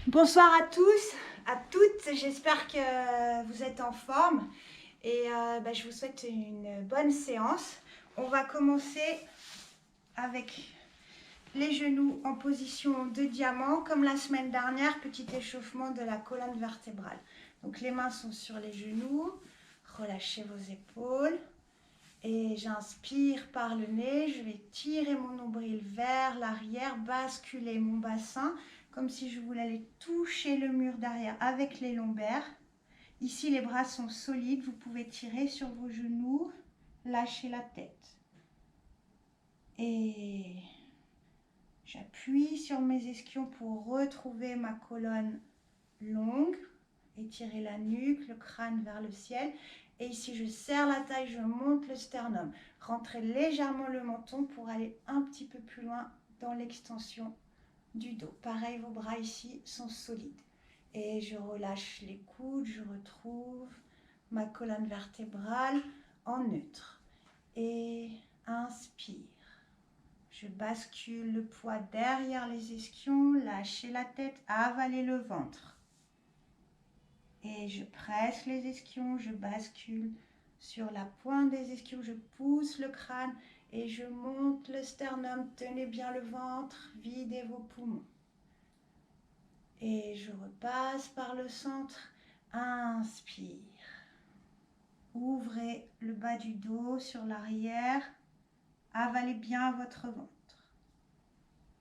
Bonsoir à tous, à toutes, j'espère que vous êtes en forme et je vous souhaite une bonne séance. On va commencer avec les genoux en position de diamant, comme la semaine dernière, petit échauffement de la colonne vertébrale. Donc les mains sont sur les genoux, relâchez vos épaules et j'inspire par le nez, je vais tirer mon nombril vers l'arrière, basculer mon bassin comme si je voulais aller toucher le mur derrière avec les lombaires. Ici, les bras sont solides, vous pouvez tirer sur vos genoux, lâcher la tête. Et j'appuie sur mes ischions pour retrouver ma colonne longue, étirer la nuque, le crâne vers le ciel. Et ici, je serre la taille, je monte le sternum. Rentrez légèrement le menton pour aller un petit peu plus loin dans l'extension du dos. Pareil, vos bras ici sont solides. Et je relâche les coudes, je retrouve ma colonne vertébrale en neutre. Et inspire. Je bascule le poids derrière les ischions, lâchez la tête, avalez le ventre. Et je presse les ischions, je bascule sur la pointe des ischions, je pousse le crâne et je monte le sternum. Tenez bien le ventre, videz vos poumons. Et je repasse par le centre. Inspire. Ouvrez le bas du dos sur l'arrière. Avalez bien votre ventre.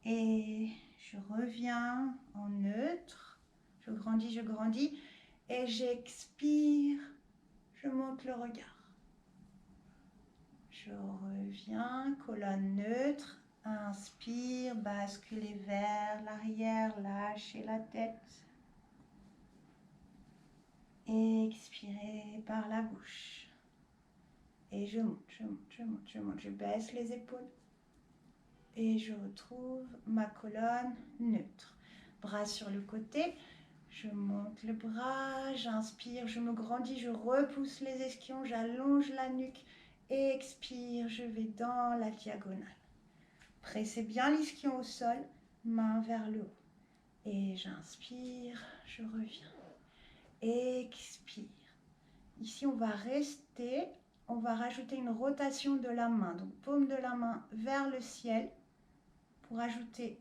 Et je reviens en neutre. Je grandis. Et j'expire. Je monte le regard. Je reviens, colonne neutre. Inspire, basculez vers l'arrière, lâchez la tête. Expirez par la bouche. Et je monte. Je baisse les épaules. Et je retrouve ma colonne neutre. Bras sur le côté. Je monte le bras, j'inspire, je me grandis, je repousse les ischions, j'allonge la nuque. Expire, je vais dans la diagonale. Pressez bien l'ischion au sol, main vers le haut. Et j'inspire, je reviens. Expire. Ici, on va rester, on va rajouter une rotation de la main. Donc, paume de la main vers le ciel pour ajouter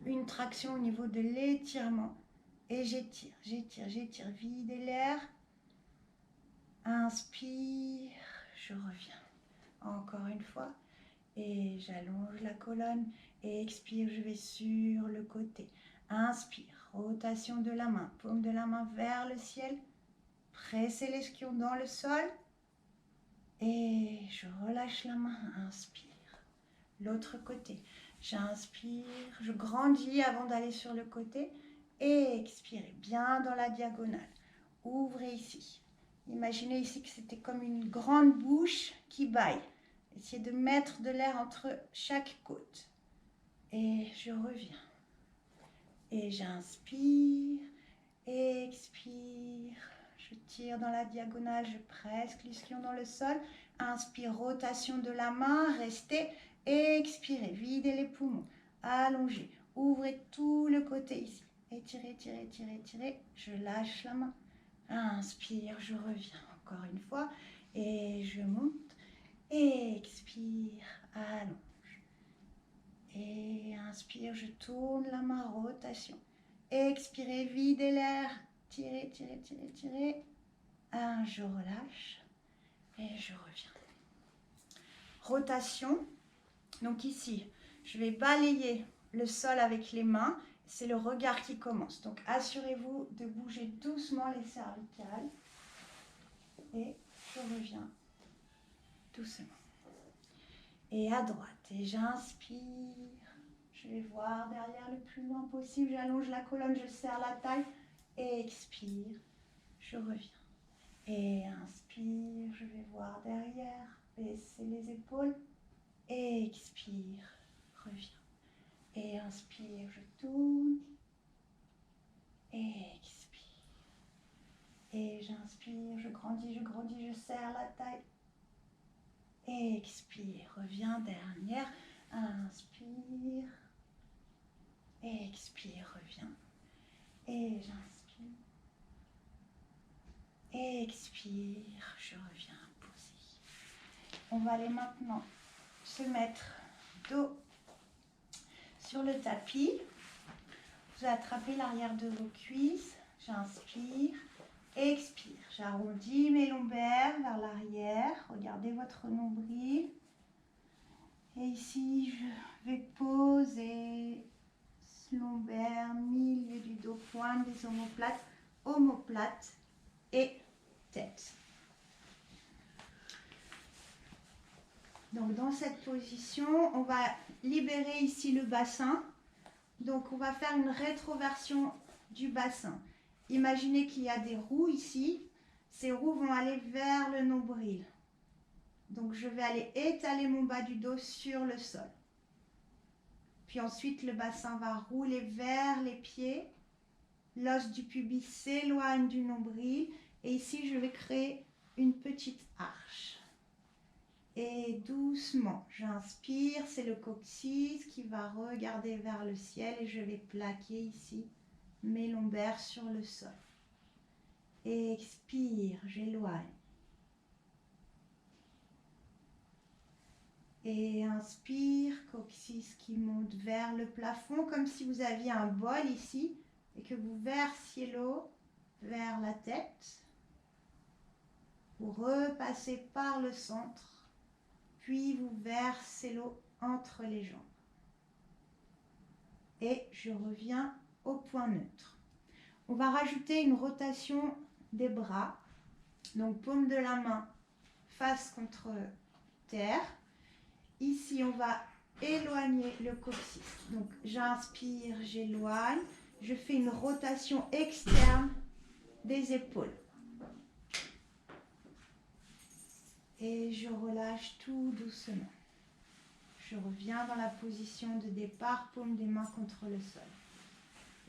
une traction au niveau de l'étirement. Et j'étire. Videz l'air. Inspire, je reviens. Encore une fois. Et j'allonge la colonne. Et expire, je vais sur le côté. Inspire, rotation de la main. Paume de la main vers le ciel. Pressez l'esquion dans le sol. Et je relâche la main. Inspire. L'autre côté. J'inspire, je grandis avant d'aller sur le côté. Et expirez bien dans la diagonale. Ouvrez ici. Imaginez ici que c'était comme une grande bouche qui bâille. Essayez de mettre de l'air entre chaque côte. Et je reviens. Et j'inspire. Expire. Je tire dans la diagonale. Je presse l'ischion dans le sol. Inspire, rotation de la main. Restez. Expirez. Videz les poumons. Allongez. Ouvrez tout le côté ici. Étirez. Je lâche la main. Inspire, je reviens encore une fois. Et je monte. Expire, allonge. Et inspire, je tourne la main, rotation. Expirez, videz l'air. Tirez. Je relâche. Et je reviens. Rotation. Donc ici, je vais balayer le sol avec les mains. C'est le regard qui commence. Donc assurez-vous de bouger doucement les cervicales. Et je reviens doucement. Et à droite. Et j'inspire. Je vais voir derrière le plus loin possible. J'allonge la colonne, je serre la taille. Et expire. Je reviens. Et inspire. Je vais voir derrière. Baissez les épaules. Et expire. Reviens. Et inspire. Je tourne. Et expire. Et j'inspire. Je grandis. Je serre la taille. Expire, reviens dernière, inspire, expire, reviens. Et j'inspire. Expire, je reviens poser. On va aller maintenant se mettre dos sur le tapis. Vous attrapez l'arrière de vos cuisses. J'inspire, expire. J'arrondis mes lombaires vers l'arrière. Regardez votre nombril. Et ici, je vais poser lombaire, milieu du dos, pointe des omoplates et tête. Donc dans cette position, on va libérer ici le bassin. Donc on va faire une rétroversion du bassin. Imaginez qu'il y a des roues ici. Ces roues vont aller vers le nombril. Donc je vais aller étaler mon bas du dos sur le sol. Puis ensuite le bassin va rouler vers les pieds. L'os du pubis s'éloigne du nombril. Et ici je vais créer une petite arche. Et doucement, j'inspire, c'est le coccyx qui va regarder vers le ciel et je vais plaquer ici mes lombaires sur le sol. Expire, j'éloigne. Et inspire, coccyx qui monte vers le plafond comme si vous aviez un bol ici et que vous versiez l'eau vers la tête. Vous repassez par le centre. Puis vous versez l'eau entre les jambes. Et je reviens au point neutre. On va rajouter une rotation des bras. Donc paume de la main face contre terre. Ici, on va éloigner le coccyx. Donc j'inspire, j'éloigne. Je fais une rotation externe des épaules. Et je relâche tout doucement. Je reviens dans la position de départ, paume des mains contre le sol.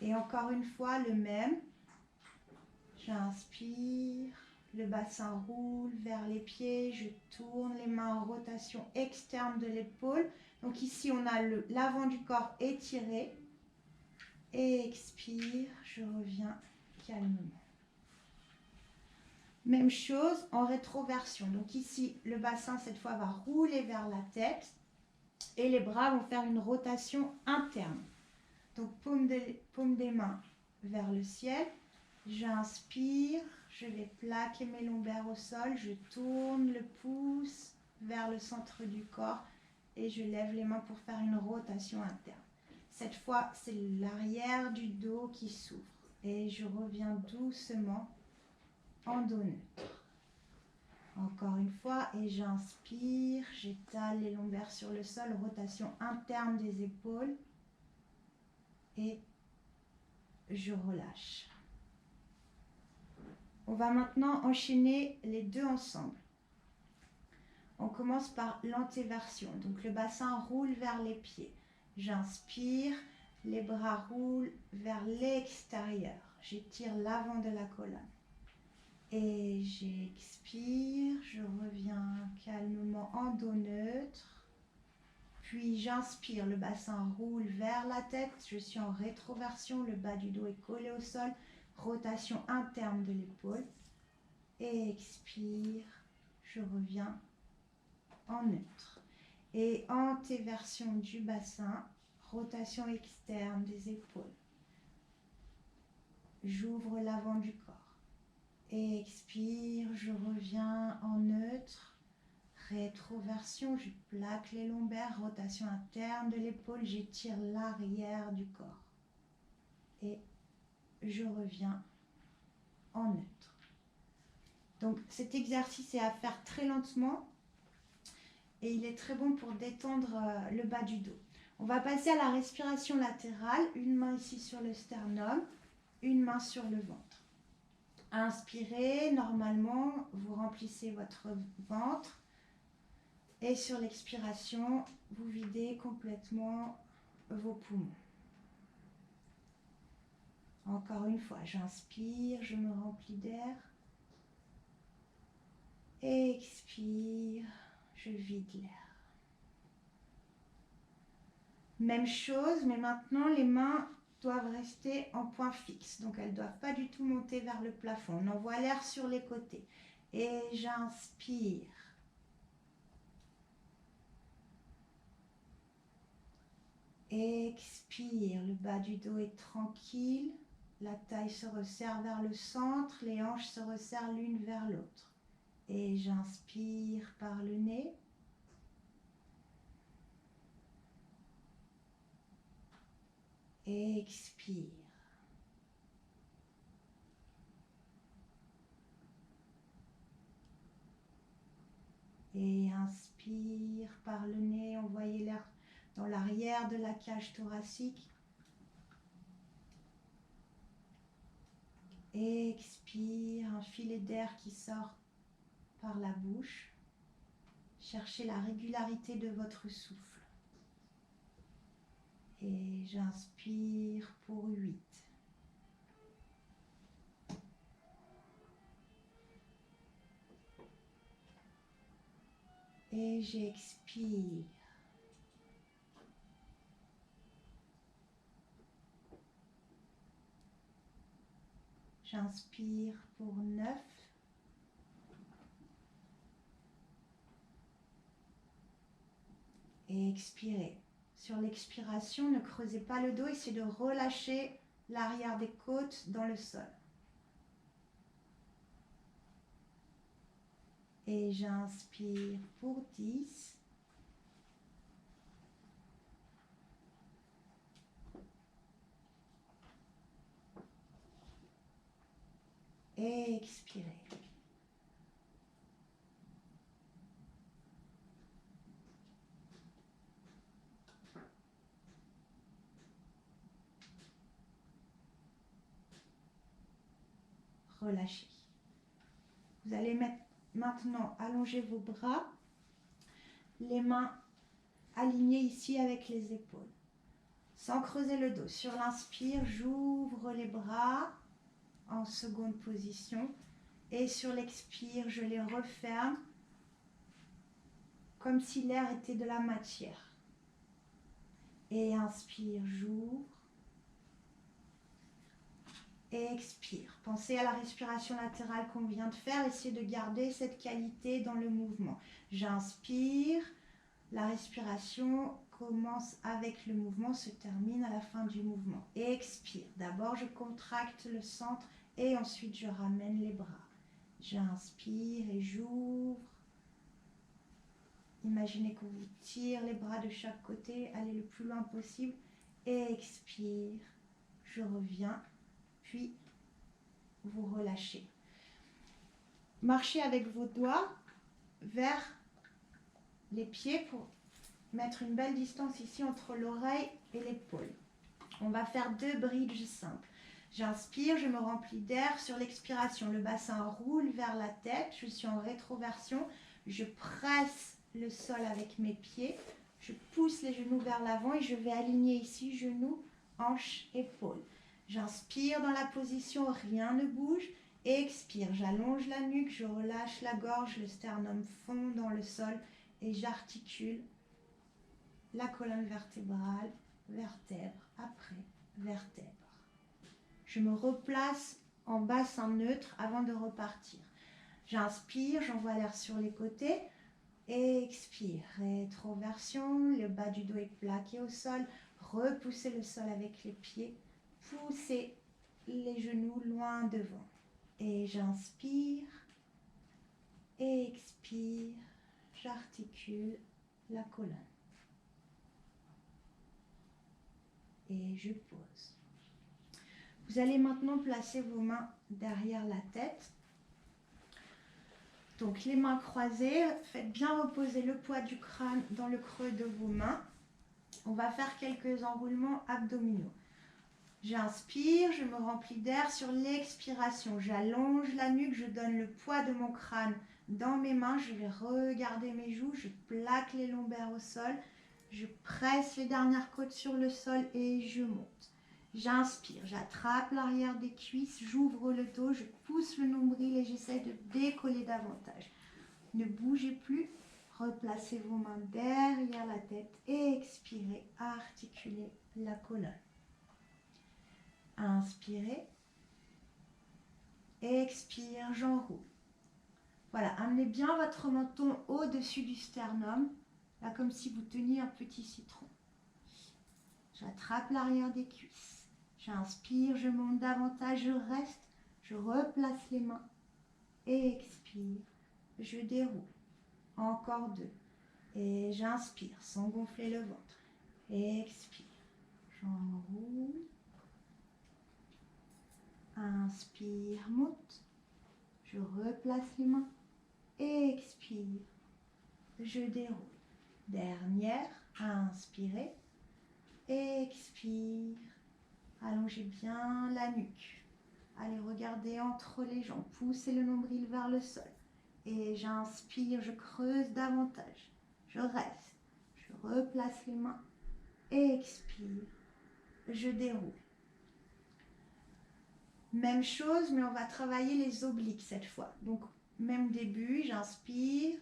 Et encore une fois, le même. J'inspire, le bassin roule vers les pieds, je tourne les mains en rotation externe de l'épaule. Donc ici, on a l'avant du corps étiré. Et expire, je reviens calmement. Même chose en rétroversion. Donc ici, le bassin, cette fois, va rouler vers la tête. Et les bras vont faire une rotation interne. Donc paume des mains vers le ciel. J'inspire, je vais plaquer mes lombaires au sol. Je tourne le pouce vers le centre du corps et je lève les mains pour faire une rotation interne. Cette fois, c'est l'arrière du dos qui s'ouvre. Et je reviens doucement en dos neutre. Encore une fois, et j'inspire, j'étale les lombaires sur le sol, rotation interne des épaules. Et je relâche. On va maintenant enchaîner les deux ensemble. On commence par l'antéversion. Donc le bassin roule vers les pieds. J'inspire, les bras roulent vers l'extérieur. J'étire l'avant de la colonne. Et j'expire, je reviens calmement en dos neutre. Puis j'inspire, le bassin roule vers la tête. Je suis en rétroversion, le bas du dos est collé au sol. Rotation interne de l'épaule. Et expire, je reviens en neutre. Et antéversion du bassin, rotation externe des épaules. J'ouvre l'avant du corps. Et expire, je reviens en neutre. Rétroversion, je plaque les lombaires, rotation interne de l'épaule, j'étire l'arrière du corps. Et je reviens en neutre. Donc cet exercice est à faire très lentement et il est très bon pour détendre le bas du dos. On va passer à la respiration latérale, une main ici sur le sternum, une main sur le ventre. Inspirez, normalement, vous remplissez votre ventre et sur l'expiration, vous videz complètement vos poumons. Encore une fois, j'inspire, je me remplis d'air. Expire, je vide l'air. Même chose, mais maintenant les mains doivent rester en point fixe. Donc, elles ne doivent pas du tout monter vers le plafond. On envoie l'air sur les côtés. Et j'inspire. Expire. Le bas du dos est tranquille. La taille se resserre vers le centre. Les hanches se resserrent l'une vers l'autre. Et j'inspire par le nez. Expire. Et inspire par le nez, envoyez l'air dans l'arrière de la cage thoracique. Expire, un filet d'air qui sort par la bouche. Cherchez la régularité de votre souffle. Et j'inspire pour 8. Et j'expire. J'inspire pour 9. Et expirez. Sur l'expiration, ne creusez pas le dos, essayez de relâcher l'arrière des côtes dans le sol. Et j'inspire pour 10. Et expirez. Relâchez. Vous allez maintenant allonger vos bras, les mains alignées ici avec les épaules, sans creuser le dos. Sur l'inspire, j'ouvre les bras en seconde position et sur l'expire, je les referme comme si l'air était de la matière. Et inspire, j'ouvre. Et expire. Pensez à la respiration latérale qu'on vient de faire. Essayez de garder cette qualité dans le mouvement. J'inspire. La respiration commence avec le mouvement, se termine à la fin du mouvement. Et expire. D'abord, je contracte le centre et ensuite, je ramène les bras. J'inspire et j'ouvre. Imaginez qu'on vous tire les bras de chaque côté. Allez le plus loin possible. Et expire. Je reviens. Puis, vous relâchez. Marchez avec vos doigts vers les pieds pour mettre une belle distance ici entre l'oreille et l'épaule. On va faire 2 bridges simples. J'inspire, je me remplis d'air. Sur l'expiration, le bassin roule vers la tête. Je suis en rétroversion. Je presse le sol avec mes pieds. Je pousse les genoux vers l'avant et je vais aligner ici genoux, hanches, épaules. J'inspire dans la position, rien ne bouge. Expire, j'allonge la nuque, je relâche la gorge, le sternum fond dans le sol et j'articule la colonne vertébrale, vertèbre après vertèbre. Je me replace en bassin neutre avant de repartir. J'inspire, j'envoie l'air sur les côtés. Expire, rétroversion, le bas du dos est plaqué au sol. Repoussez le sol avec les pieds. Poussez les genoux loin devant. Et j'inspire. Expire. J'articule la colonne. Et je pose. Vous allez maintenant placer vos mains derrière la tête. Donc les mains croisées, faites bien reposer le poids du crâne dans le creux de vos mains. On va faire quelques enroulements abdominaux. J'inspire, je me remplis d'air. Sur l'expiration, j'allonge la nuque, je donne le poids de mon crâne dans mes mains. Je vais regarder mes joues, je plaque les lombaires au sol. Je presse les dernières côtes sur le sol et je monte. J'inspire, j'attrape l'arrière des cuisses, j'ouvre le dos, je pousse le nombril et j'essaie de décoller davantage. Ne bougez plus, replacez vos mains derrière la tête et expirez, articulez la colonne. Inspirez. Expire, j'enroule. Voilà, amenez bien votre menton au-dessus du sternum, là comme si vous teniez un petit citron. J'attrape l'arrière des cuisses. J'inspire, je monte davantage, je reste, je replace les mains. Expire, je déroule. Encore 2. Et j'inspire sans gonfler le ventre. Expire, j'enroule. Inspire, monte. Je replace les mains. Expire, je déroule. Dernière, inspirez. Expire, allongez bien la nuque. Allez, regardez entre les jambes. Poussez le nombril vers le sol. Et j'inspire, je creuse davantage. Je reste. Je replace les mains. Expire. Je déroule. Même chose, mais on va travailler les obliques cette fois. Donc, même début, j'inspire.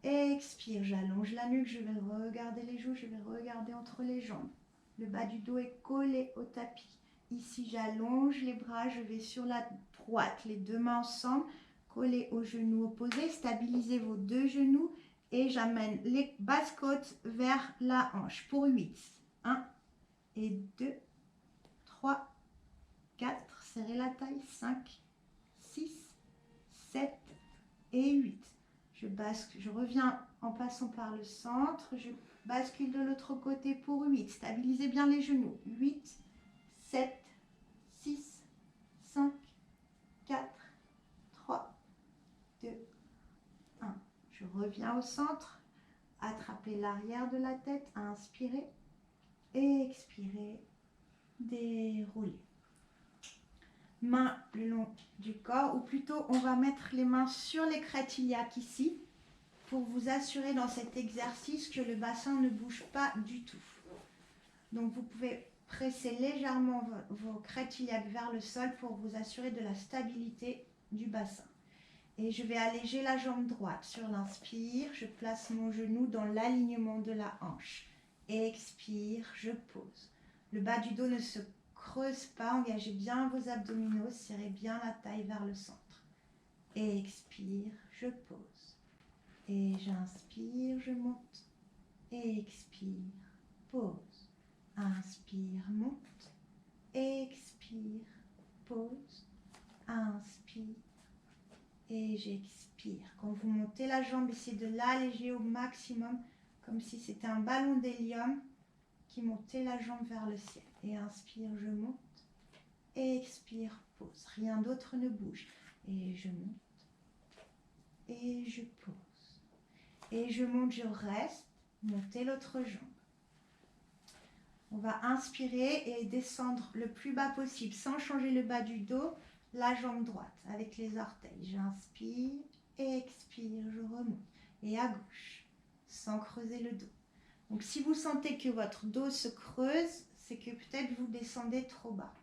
Expire, j'allonge la nuque, je vais regarder les joues, je vais regarder entre les jambes. Le bas du dos est collé au tapis. Ici, j'allonge les bras, je vais sur la droite, les deux mains ensemble, collées aux genoux opposés. Stabilisez vos deux genoux et j'amène les basses côtes vers la hanche pour 8. 1 et 2, 3, 4, serrez la taille, 5, 6, 7 et 8. Je reviens en passant par le centre, je bascule de l'autre côté pour 8. Stabilisez bien les genoux. 8, 7, 6, 5, 4, 3, 2, 1. Je reviens au centre. Attrapez l'arrière de la tête. Inspirez. Expirez. Déroulez. Mains le long du corps, ou plutôt on va mettre les mains sur les crêtes iliaques ici pour vous assurer dans cet exercice que le bassin ne bouge pas du tout. Donc vous pouvez presser légèrement vos crêtes iliaques vers le sol pour vous assurer de la stabilité du bassin. Et je vais alléger la jambe droite. Sur l'inspire, je place mon genou dans l'alignement de la hanche. Expire, je pose. Le bas du dos ne se creuse pas, engagez bien vos abdominaux, serrez bien la taille vers le centre. Expire, je pose. Et j'inspire, je monte. Expire, pose. Inspire, monte. Expire, pose. Inspire. Et j'expire. Quand vous montez la jambe, essayez de l'alléger au maximum, comme si c'était un ballon d'hélium qui montait la jambe vers le ciel. Et inspire, je monte. Expire, pose. Rien d'autre ne bouge. Et je monte. Et je pose. Et je monte, je reste. Montez l'autre jambe. On va inspirer et descendre le plus bas possible sans changer le bas du dos. La jambe droite avec les orteils. J'inspire, expire, je remonte. Et à gauche, sans creuser le dos. Donc si vous sentez que votre dos se creuse, c'est que peut-être vous descendez trop bas.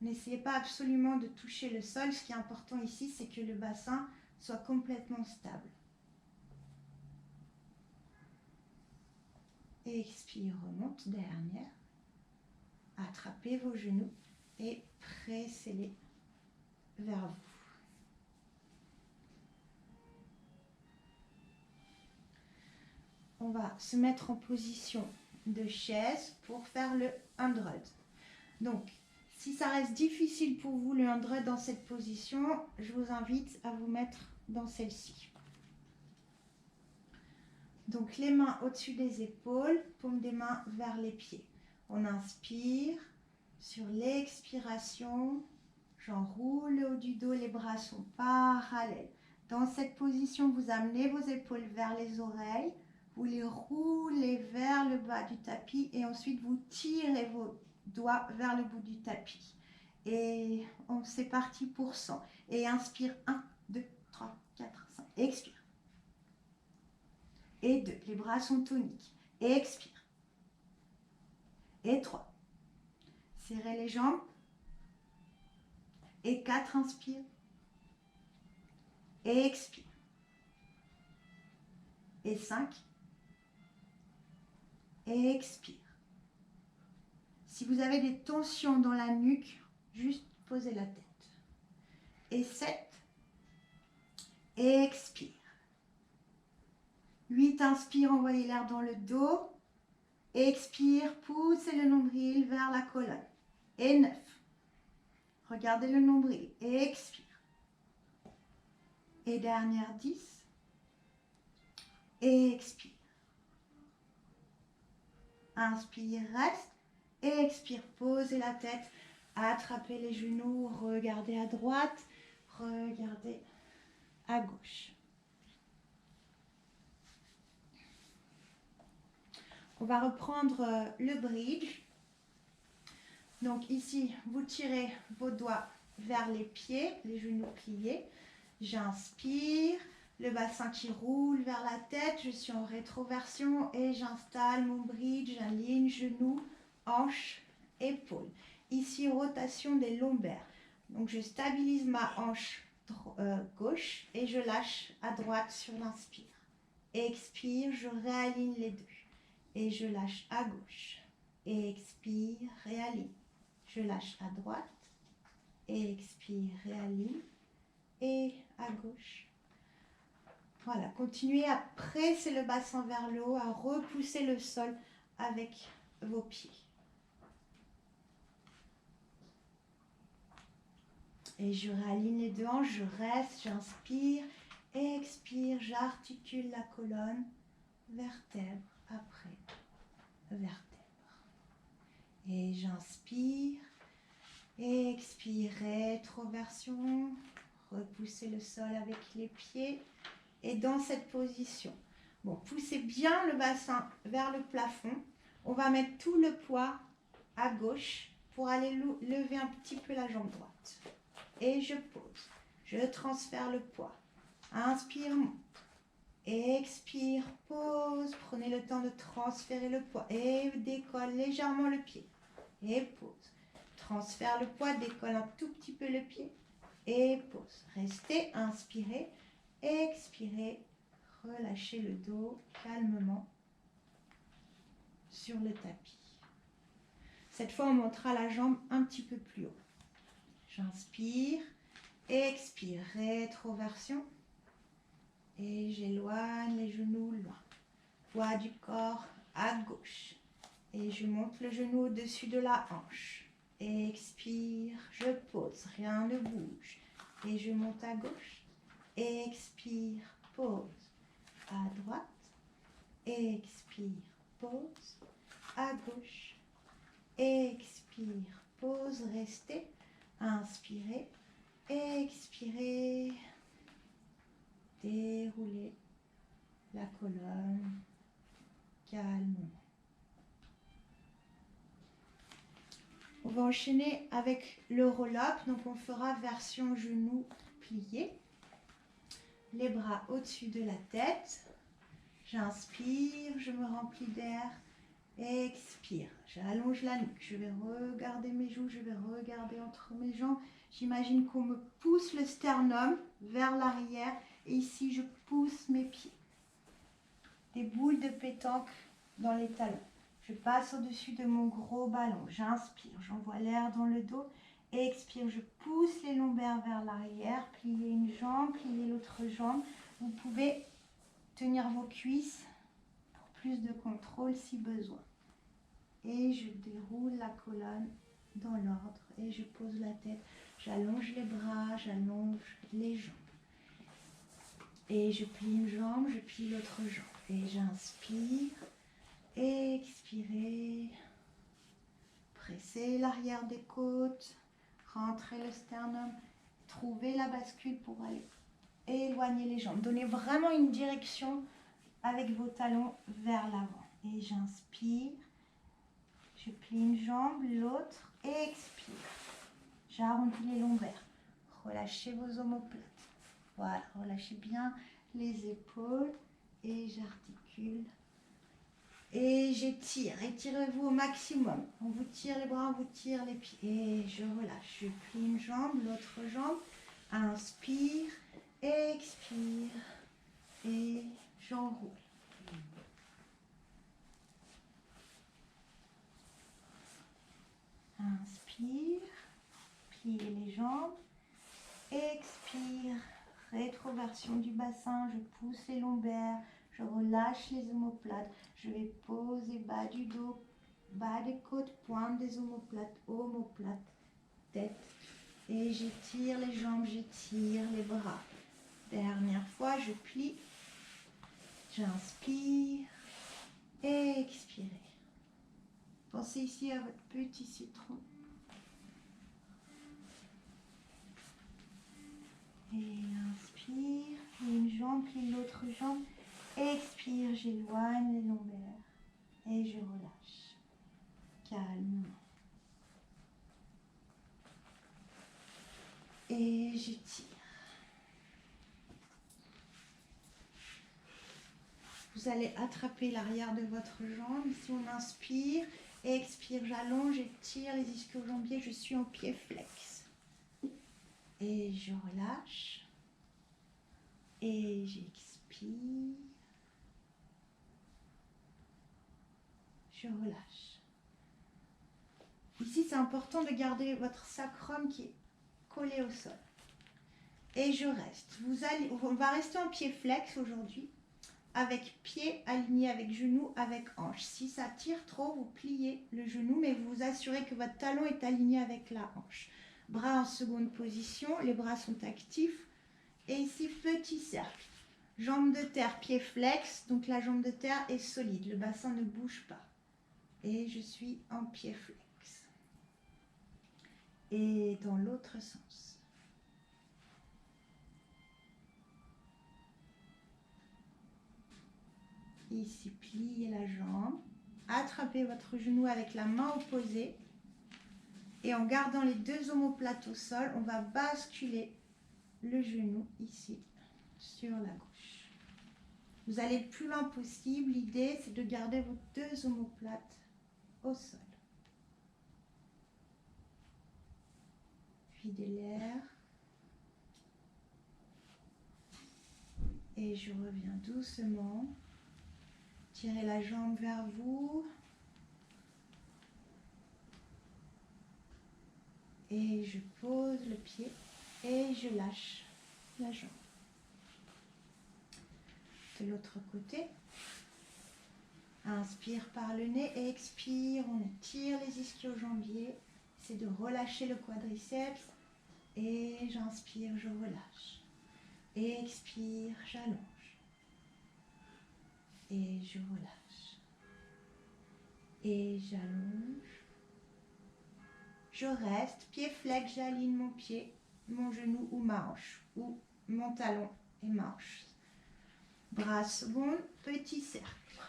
N'essayez pas absolument de toucher le sol. Ce qui est important ici, c'est que le bassin soit complètement stable. Expire, remonte, dernière. Attrapez vos genoux et pressez-les vers vous. On va se mettre en position de chaise pour faire le 100. Donc, si ça reste difficile pour vous le 100 dans cette position, je vous invite à vous mettre dans celle-ci. Donc, les mains au-dessus des épaules, paume des mains vers les pieds. On inspire, sur l'expiration, j'enroule le haut du dos, les bras sont parallèles. Dans cette position, vous amenez vos épaules vers les oreilles, vous les roulez vers le bas du tapis et ensuite vous tirez vos doigts vers le bout du tapis. Et c'est parti pour 100. Et inspire, 1, 2, 3, 4, 5. Expire. Et 2, les bras sont toniques. Expire. Et 3. Serrez les jambes. Et 4, inspire. Et expire. Et 5. Et expire. Si vous avez des tensions dans la nuque, juste posez la tête. Et 7. Expire. 8, inspire, envoyez l'air dans le dos. Expire, poussez le nombril vers la colonne. Et 9. Regardez le nombril. Expire. Et dernière 10. Expire. Inspire, reste. Expire, posez la tête. Attrapez les genoux. Regardez à droite. Regardez à gauche. On va reprendre le bridge. Donc ici, vous tirez vos doigts vers les pieds, les genoux pliés. J'inspire, le bassin qui roule vers la tête. Je suis en rétroversion et j'installe mon bridge, j'aligne genoux, hanches, épaules. Ici, rotation des lombaires. Donc je stabilise ma hanche gauche et je lâche à droite sur l'inspire. Expire, je réaligne les deux. Et je lâche à gauche. Expire, réaligne. Je lâche à droite. Expire, réaligne. Et à gauche. Voilà, continuez à presser le bassin vers le haut, à repousser le sol avec vos pieds. Et je réaligne les deux hanches, je reste, j'inspire, expire, j'articule la colonne, vertèbre après vertèbre. Et j'inspire, expire, rétroversion, repoussez le sol avec les pieds. Et dans cette position, bon, poussez bien le bassin vers le plafond. On va mettre tout le poids à gauche pour aller lever un petit peu la jambe droite. Et je pose, je transfère le poids. Inspire, monte. Expire, pose, prenez le temps de transférer le poids et décolle légèrement le pied et pose. Transfère le poids, décolle un tout petit peu le pied et pose. Restez, inspirez, expirez, relâchez le dos calmement sur le tapis. Cette fois, on montera la jambe un petit peu plus haut. J'inspire, expire, rétroversion. Et j'éloigne les genoux loin. Poids du corps à gauche. Et je monte le genou au-dessus de la hanche. Expire, je pose, rien ne bouge. Et je monte à gauche. Expire, pose. À droite. Expire, pose. À gauche. Expire, pose, restez. Inspirez. Expirez. Déroulez la colonne calmement. On va enchaîner avec le roll-up. Donc on fera version genou plié. Les bras au-dessus de la tête. J'inspire, je me remplis d'air. Expire, j'allonge la nuque. Je vais regarder mes joues, je vais regarder entre mes jambes. J'imagine qu'on me pousse le sternum vers l'arrière. Et ici, je pousse mes pieds. Des boules de pétanque dans les talons. Je passe au-dessus de mon gros ballon. J'inspire, j'envoie l'air dans le dos. Expire, je pousse les lombaires vers l'arrière. Pliez une jambe, pliez l'autre jambe. Vous pouvez tenir vos cuisses pour plus de contrôle si besoin. Et je déroule la colonne dans l'ordre. Et je pose la tête. J'allonge les bras, j'allonge les jambes. Et je plie une jambe, je plie l'autre jambe. Et j'inspire, expirez, pressez l'arrière des côtes, rentrez le sternum, trouvez la bascule pour aller éloigner les jambes. Donnez vraiment une direction avec vos talons vers l'avant. Et j'inspire, je plie une jambe, l'autre, expire. J'arrondis les lombaires, relâchez vos omoplates. Voilà, relâchez bien les épaules et j'articule. Et j'étire, étirez-vous au maximum. On vous tire les bras, on vous tire les pieds. Et je relâche, je plie une jambe, l'autre jambe. Inspire, expire et j'enroule. Inspire, pliez les jambes. Expire, rétroversion du bassin, je pousse les lombaires, je relâche les omoplates, je vais poser bas du dos, bas des côtes, pointe des omoplates, tête. Et j'étire les jambes, j'étire les bras. Dernière fois, je plie, j'inspire, expirez. Pensez ici à votre petit citron. Et inspire, plie une jambe, plie l'autre jambe. Expire, j'éloigne les lombaires. Et je relâche. Calmement. Et j'étire. Vous allez attraper l'arrière de votre jambe. Ici, on inspire. Expire, j'allonge, j'étire les ischio-jambiers. Je suis en pied flex. Et je relâche. Et j'expire. Je relâche. Ici, c'est important de garder votre sacrum qui est collé au sol. Et je reste. On va rester en pied flex aujourd'hui, avec pied aligné avec genou, avec hanche. Si ça tire trop, vous pliez le genou, mais vous vous assurez que votre talon est aligné avec la hanche. Bras en seconde position, les bras sont actifs. Et ici, petit cercle. Jambe de terre, pied flex, donc la jambe de terre est solide, le bassin ne bouge pas. Et je suis en pied flex. Et dans l'autre sens. Ici, pliez la jambe. Attrapez votre genou avec la main opposée. Et en gardant les deux omoplates au sol, on va basculer le genou ici, sur la gauche. Vous allez le plus loin possible. L'idée, c'est de garder vos deux omoplates au sol. Videz l'air. Et je reviens doucement. Tirez la jambe vers vous. Et je pose le pied et je lâche la jambe. De l'autre côté. Inspire par le nez et expire. On étire les ischio-jambiers. C'est de relâcher le quadriceps. Et j'inspire, je relâche. Expire, j'allonge. Et je relâche. Et j'allonge. Je reste, pied flex, j'aligne mon pied, mon genou ou ma hanche, ou mon talon et ma hanche. Bras second, petit cercle.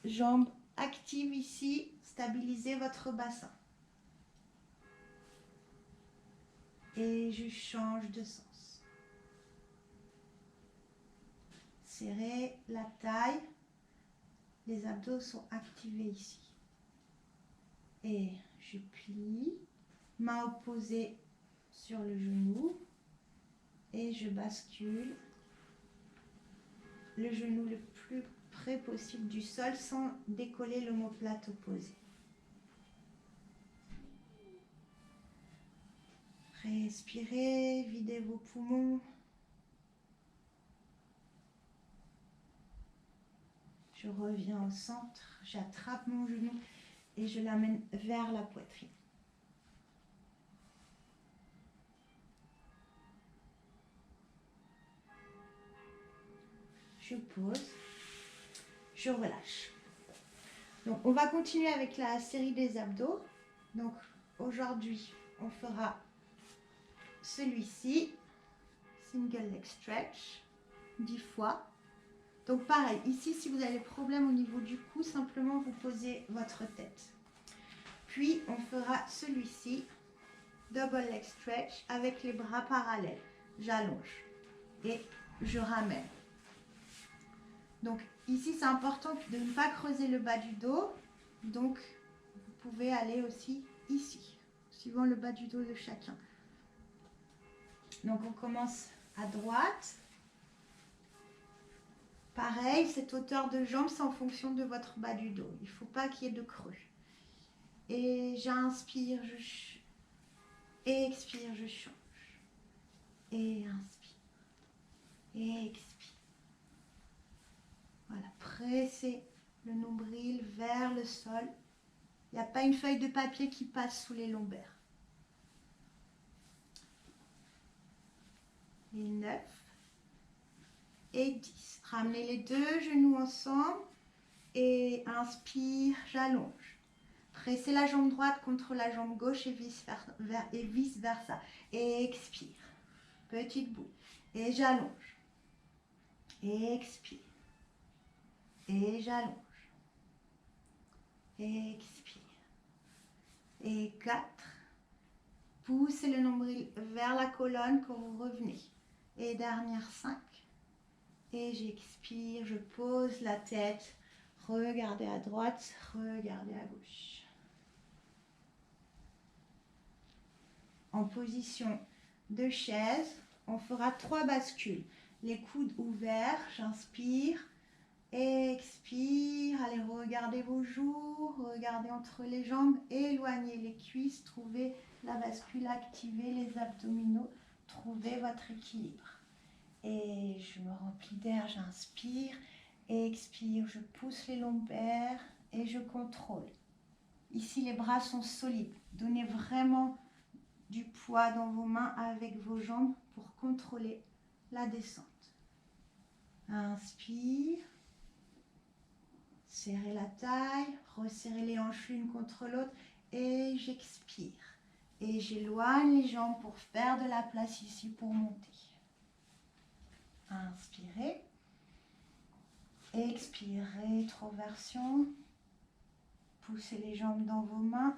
Jambes actives ici, stabilisez votre bassin. Et je change de sens. Serrez la taille, les abdos sont activés ici. Et je plie, main opposée sur le genou et je bascule le genou le plus près possible du sol sans décoller l'omoplate opposée. Respirez, videz vos poumons. Je reviens au centre, j'attrape mon genou et je l'amène vers la poitrine. Je pose, je relâche. Donc on va continuer avec la série des abdos. Donc aujourd'hui, on fera celui-ci, single leg stretch, 10 fois. Donc pareil, ici si vous avez des problèmes au niveau du cou, simplement vous posez votre tête. Puis on fera celui-ci, double leg stretch, avec les bras parallèles. J'allonge et je ramène. Donc ici c'est important de ne pas creuser le bas du dos. Donc vous pouvez aller aussi ici, suivant le bas du dos de chacun. Donc on commence à droite. Pareil, cette hauteur de jambe, c'est en fonction de votre bas du dos. Il ne faut pas qu'il y ait de creux. Et j'inspire, expire, je change. Et inspire. Et expire. Voilà, pressez le nombril vers le sol. Il n'y a pas une feuille de papier qui passe sous les lombaires. Et 9 et 10. Ramenez les deux genoux ensemble et inspire, j'allonge. Pressez la jambe droite contre la jambe gauche et vice-versa. Et expire. Petite boule. Et j'allonge. Et expire. Et j'allonge. Et expire. Et 4. Poussez le nombril vers la colonne quand vous revenez. Et dernière 5. Et j'expire, je pose la tête. Regardez à droite, regardez à gauche. En position de chaise, on fera 3 bascules. Les coudes ouverts, j'inspire, expire. Allez, regardez vos joues, regardez entre les jambes, éloignez les cuisses, trouvez la bascule, activez les abdominaux, trouvez votre équilibre. Et je me remplis d'air, j'inspire, expire, je pousse les lombaires et je contrôle. Ici, les bras sont solides. Donnez vraiment du poids dans vos mains avec vos jambes pour contrôler la descente. Inspire, serrez la taille, resserrez les hanches l'une contre l'autre et j'expire. Et j'éloigne les jambes pour faire de la place ici pour monter. Inspirez, expirez, rétroversion. Poussez les jambes dans vos mains.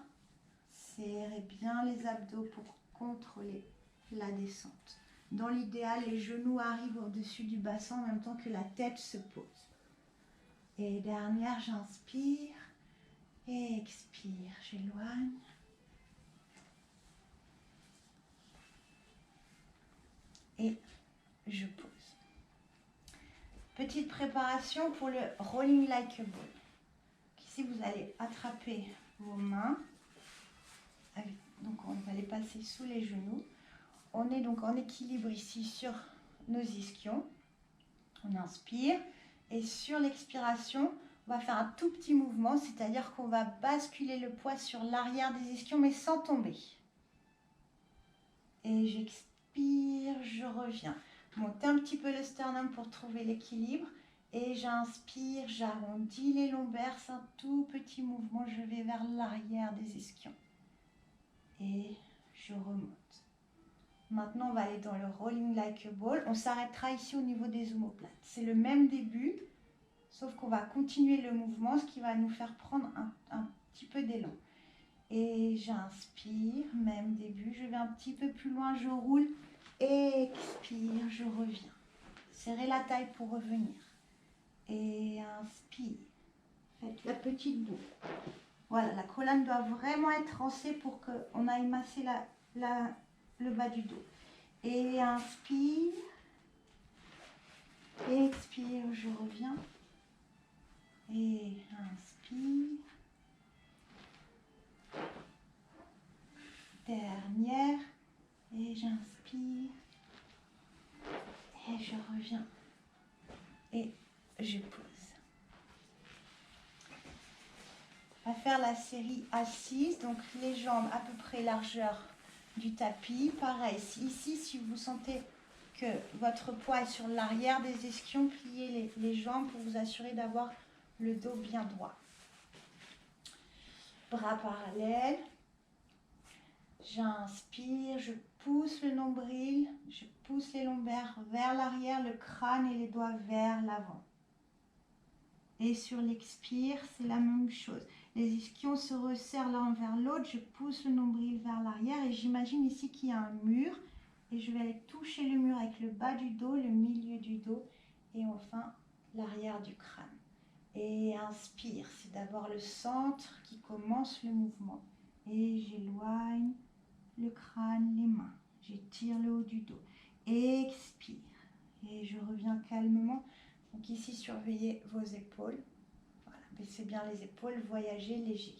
Serrez bien les abdos pour contrôler la descente. Dans l'idéal, les genoux arrivent au-dessus du bassin en même temps que la tête se pose. Et dernière, j'inspire. Et expire, j'éloigne. Et je pose. Petite préparation pour le rolling like a ball. Ici, vous allez attraper vos mains. Donc, on va les passer sous les genoux. On est donc en équilibre ici sur nos ischions. On inspire. Et sur l'expiration, on va faire un tout petit mouvement, c'est-à-dire qu'on va basculer le poids sur l'arrière des ischions, mais sans tomber. Et j'expire, je reviens. Montez un petit peu le sternum pour trouver l'équilibre. Et j'inspire, j'arrondis les lombaires, c'est un tout petit mouvement, je vais vers l'arrière des ischions. Et je remonte. Maintenant, on va aller dans le rolling like a ball. On s'arrêtera ici au niveau des omoplates. C'est le même début, sauf qu'on va continuer le mouvement, ce qui va nous faire prendre un petit peu d'élan. Et j'inspire, même début, je vais un petit peu plus loin, je roule. Expire, je reviens. Serrez la taille pour revenir. Et inspire. Faites la petite boule. Voilà, la colonne doit vraiment être rancée pour qu'on aille masser le bas du dos. Et inspire. Expire, je reviens. Et inspire. Dernière. Et j'inspire. Et je reviens. Et je pose. On va faire la série assise, donc les jambes à peu près largeur du tapis. Pareil, ici, si vous sentez que votre poids est sur l'arrière des ischions, pliez les jambes pour vous assurer d'avoir le dos bien droit. Bras parallèles. J'inspire, je pousse le nombril, je pousse les lombaires vers l'arrière, le crâne et les doigts vers l'avant. Et sur l'expire, c'est la même chose. Les ischions se resserrent l'un vers l'autre, je pousse le nombril vers l'arrière et j'imagine ici qu'il y a un mur. Et je vais aller toucher le mur avec le bas du dos, le milieu du dos et enfin l'arrière du crâne. Et inspire, c'est d'abord le centre qui commence le mouvement. Et j'éloigne le crâne, les mains. J'étire le haut du dos. Expire. Et je reviens calmement. Donc ici, surveillez vos épaules. Voilà, baissez bien les épaules, voyagez léger.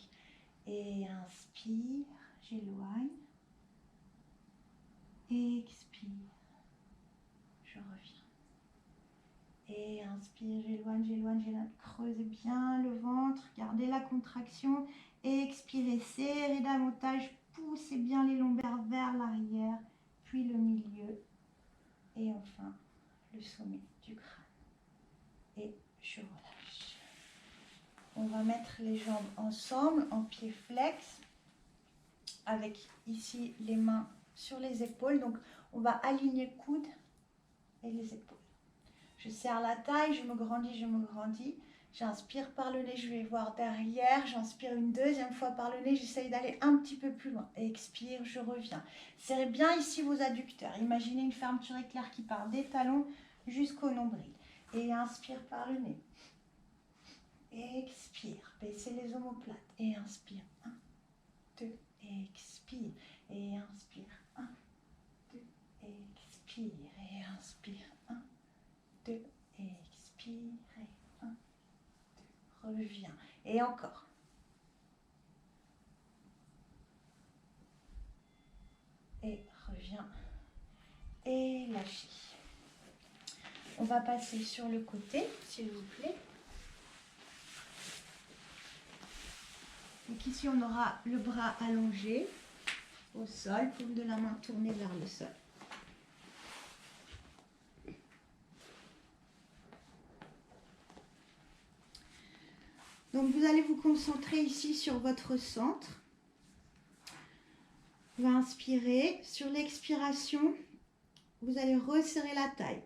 Et inspire, j'éloigne. Expire, je reviens. Et inspire, j'éloigne, j'éloigne, j'éloigne. Creusez bien le ventre, gardez la contraction. Expirez, serrez davantage, poussez bien les lombaires vers l'arrière, puis le milieu. Et enfin, le sommet du crâne. Et je relâche. On va mettre les jambes ensemble, en pied flex, avec ici les mains sur les épaules. Donc, on va aligner coudes et les épaules. Je serre la taille, je me grandis, je me grandis. J'inspire par le nez, je vais voir derrière. J'inspire une deuxième fois par le nez, j'essaye d'aller un petit peu plus loin. Expire, je reviens. Serrez bien ici vos adducteurs. Imaginez une fermeture éclair qui part des talons jusqu'au nombril. Et inspire par le nez. Expire, baissez les omoplates. Et inspire, 1, 2, expire. Et inspire, 1, 2, expire. Et inspire, 1, 2, expire. Et 1, 2, reviens. Et encore. Et reviens. Et lâchez. On va passer sur le côté, s'il vous plaît. Donc ici, on aura le bras allongé au sol, paume de la main tournée vers le sol. Donc vous allez vous concentrer ici sur votre centre. On va inspirer. Sur l'expiration, vous allez resserrer la taille.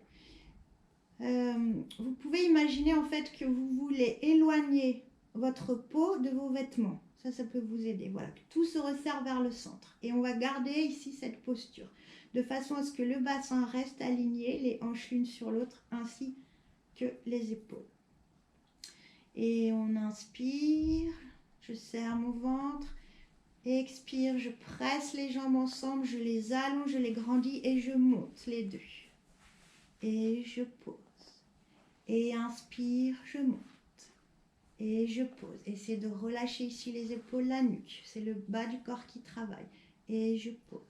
Vous pouvez imaginer en fait que vous voulez éloigner votre peau de vos vêtements. Ça peut vous aider. Voilà, que tout se resserre vers le centre. Et on va garder ici cette posture, de façon à ce que le bassin reste aligné, les hanches l'une sur l'autre, ainsi que les épaules. Et on inspire, je serre mon ventre. Expire, je presse les jambes ensemble, je les allonge, je les grandis et je monte les deux. Et je pose. Et inspire, je monte. Et je pose. Essayez de relâcher ici les épaules, la nuque. C'est le bas du corps qui travaille. Et je pose.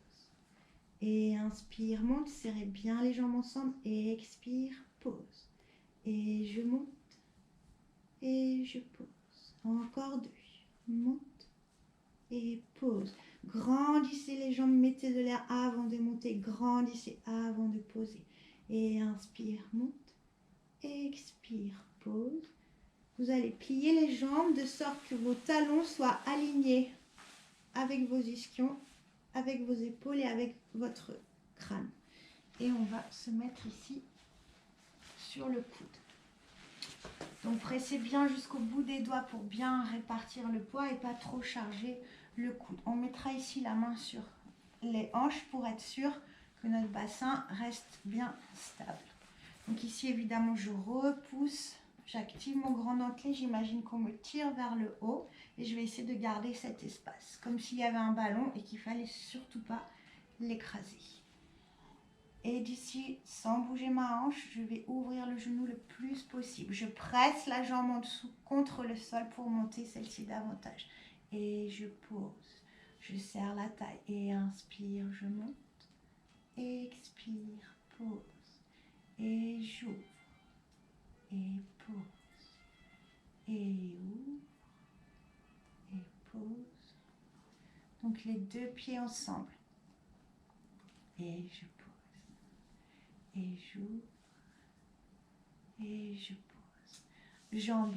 Et inspire, monte. Serrez bien les jambes ensemble. Et expire, pose. Et je monte. Et je pose. Encore deux. Monte. Et pose. Grandissez les jambes. Mettez de l'air avant de monter. Grandissez avant de poser. Et inspire, monte. Expire, pose. Vous allez plier les jambes de sorte que vos talons soient alignés avec vos ischions, avec vos épaules et avec votre crâne. Et on va se mettre ici sur le coude. Donc pressez bien jusqu'au bout des doigts pour bien répartir le poids et pas trop charger le coude. On mettra ici la main sur les hanches pour être sûr que notre bassin reste bien stable. Donc ici évidemment je repousse. J'active mon grand dentelé, j'imagine qu'on me tire vers le haut et je vais essayer de garder cet espace, comme s'il y avait un ballon et qu'il ne fallait surtout pas l'écraser. Et d'ici, sans bouger ma hanche, je vais ouvrir le genou le plus possible. Je presse la jambe en dessous contre le sol pour monter celle-ci davantage. Et je pose, je serre la taille et inspire, je monte. Expire, pose et j'ouvre. Et pose, et ouvre, et pose. Donc les deux pieds ensemble. Et je pose, et j'ouvre, et je pose. Jambes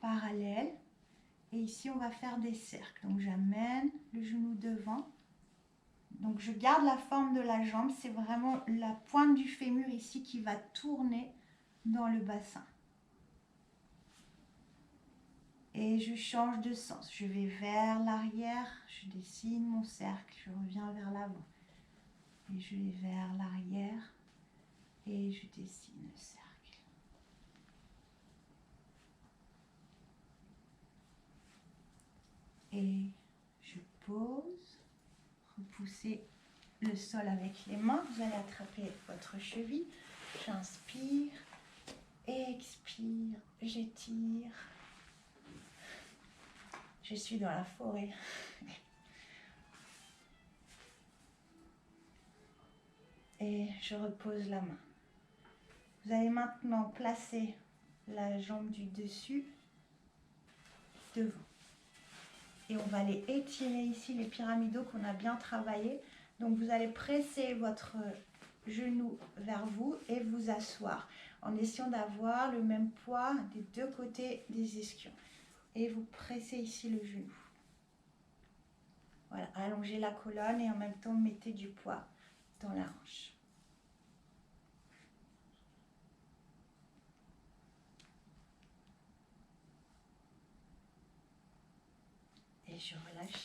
parallèles. Et ici, on va faire des cercles. Donc j'amène le genou devant. Donc je garde la forme de la jambe. C'est vraiment la pointe du fémur ici qui va tourner dans le bassin. Et je change de sens. Je vais vers l'arrière, je dessine mon cercle, je reviens vers l'avant. Et je vais vers l'arrière et je dessine le cercle. Et je pose, repoussez le sol avec les mains. Vous allez attraper votre cheville. J'inspire, expire, j'étire. Je suis dans la forêt. Et je repose la main. Vous allez maintenant placer la jambe du dessus devant. Et on va aller étirer ici les pyramidaux qu'on a bien travaillés. Donc vous allez presser votre genou vers vous et vous asseoir en essayant d'avoir le même poids des deux côtés des ischions. Et vous pressez ici le genou. Voilà, allongez la colonne et en même temps mettez du poids dans la hanche. Et je relâche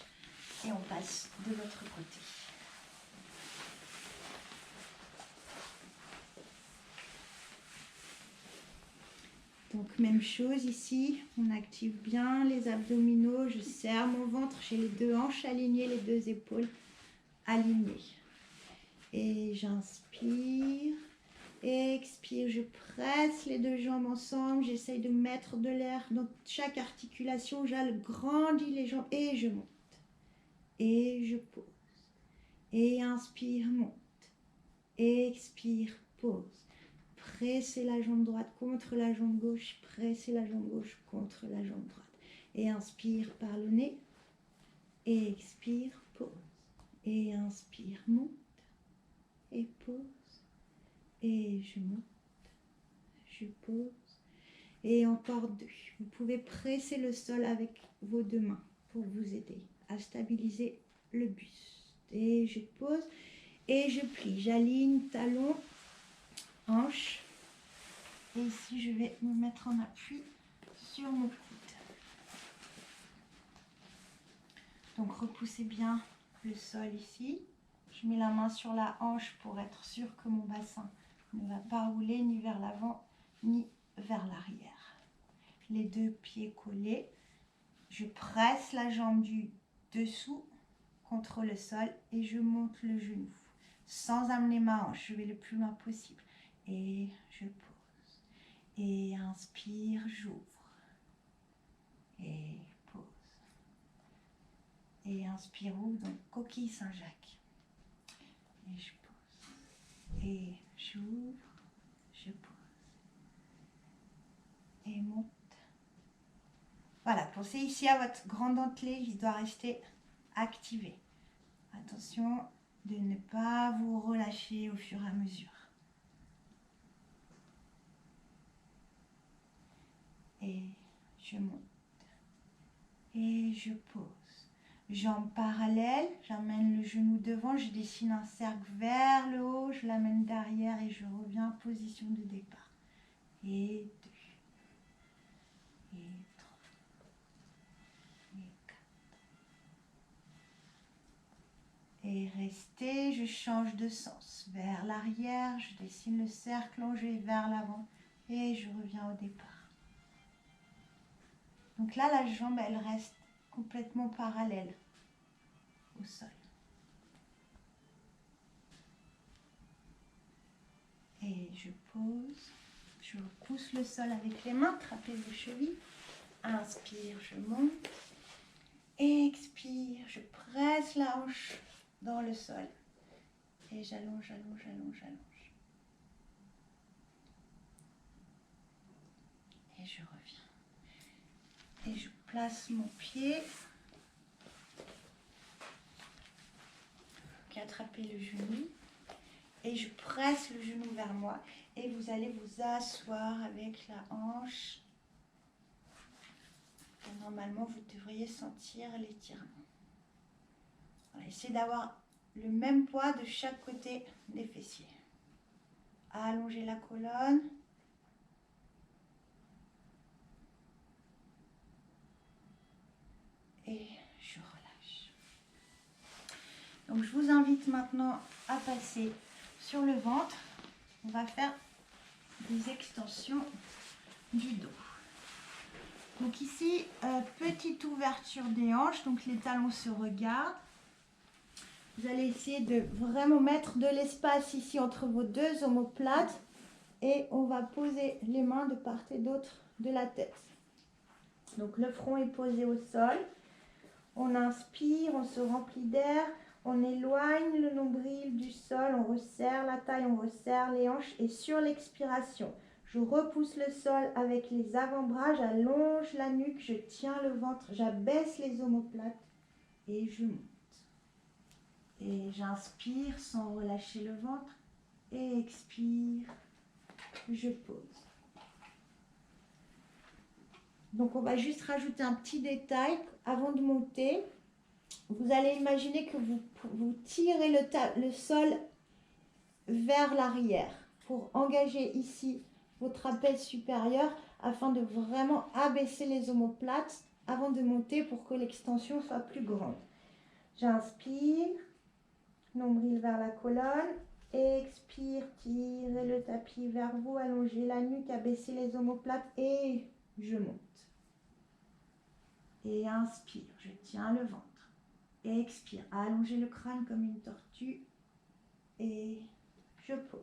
et on passe de l'autre côté. Donc même chose ici, on active bien les abdominaux, je serre mon ventre, j'ai les deux hanches alignées, les deux épaules alignées. Et j'inspire, expire, je presse les deux jambes ensemble, j'essaye de mettre de l'air dans chaque articulation, j'agrandis les jambes et je monte. Et je pose. Et inspire, monte. Expire, pose. Pressez la jambe droite contre la jambe gauche, pressez la jambe gauche contre la jambe droite. Et inspire par le nez, et expire, pose. Et inspire, monte, et pose. Et je monte, je pose. Et encore deux. Vous pouvez presser le sol avec vos deux mains pour vous aider à stabiliser le buste. Et je pose, et je plie. J'aligne talon, hanche. Et ici, je vais me mettre en appui sur mon coude. Donc, repoussez bien le sol ici. Je mets la main sur la hanche pour être sûr que mon bassin ne va pas rouler ni vers l'avant ni vers l'arrière. Les deux pieds collés. Je presse la jambe du dessous contre le sol et je monte le genou sans amener ma hanche. Je vais le plus loin possible. Et je pose. Et inspire, j'ouvre. Et pose. Et inspire, ouvre, donc coquille Saint-Jacques. Et je pose. Et j'ouvre, je pose. Et monte. Voilà, pensez ici à votre grand dentelé, il doit rester activé. Attention de ne pas vous relâcher au fur et à mesure. Et je monte. Et je pose. Jambes parallèles, j'amène le genou devant, je dessine un cercle vers le haut, je l'amène derrière et je reviens en position de départ. Et 2. Et 3. Et 4. Et restez, je change de sens. Vers l'arrière, je dessine le cercle, je vais vers l'avant et je reviens au départ. Donc là, la jambe, elle reste complètement parallèle au sol. Et je pose, je pousse le sol avec les mains, trapèze vos chevilles. Inspire, je monte. Expire, je presse la hanche dans le sol. Et j'allonge, j'allonge, j'allonge, j'allonge. Et je reviens. Et je place mon pied qui a attrapé le genou. Et je presse le genou vers moi. Et vous allez vous asseoir avec la hanche. Et normalement, vous devriez sentir l'étirement. Voilà, essayez d'avoir le même poids de chaque côté des fessiers. Allongez la colonne. Et je relâche. Donc, je vous invite maintenant à passer sur le ventre. On va faire des extensions du dos. Donc ici, petite ouverture des hanches, donc les talons se regardent. Vous allez essayer de vraiment mettre de l'espace ici entre vos deux omoplates et on va poser les mains de part et d'autre de la tête. Donc le front est posé au sol, On inspire, on se remplit d'air, on éloigne le nombril du sol, on resserre la taille, on resserre les hanches et sur l'expiration, je repousse le sol avec les avant-bras, j'allonge la nuque, je tiens le ventre, j'abaisse les omoplates et je monte. Et j'inspire sans relâcher le ventre et expire, je pose. Donc on va juste rajouter un petit détail avant de monter. Vous allez imaginer que vous tirez le sol vers l'arrière pour engager ici vos trapèzes supérieurs afin de vraiment abaisser les omoplates avant de monter pour que l'extension soit plus grande. J'inspire, nombril vers la colonne, expire, tirez le tapis vers vous, allongez la nuque, abaissez les omoplates et je monte. Et inspire, je tiens le ventre. Expire, allongez le crâne comme une tortue et je pose.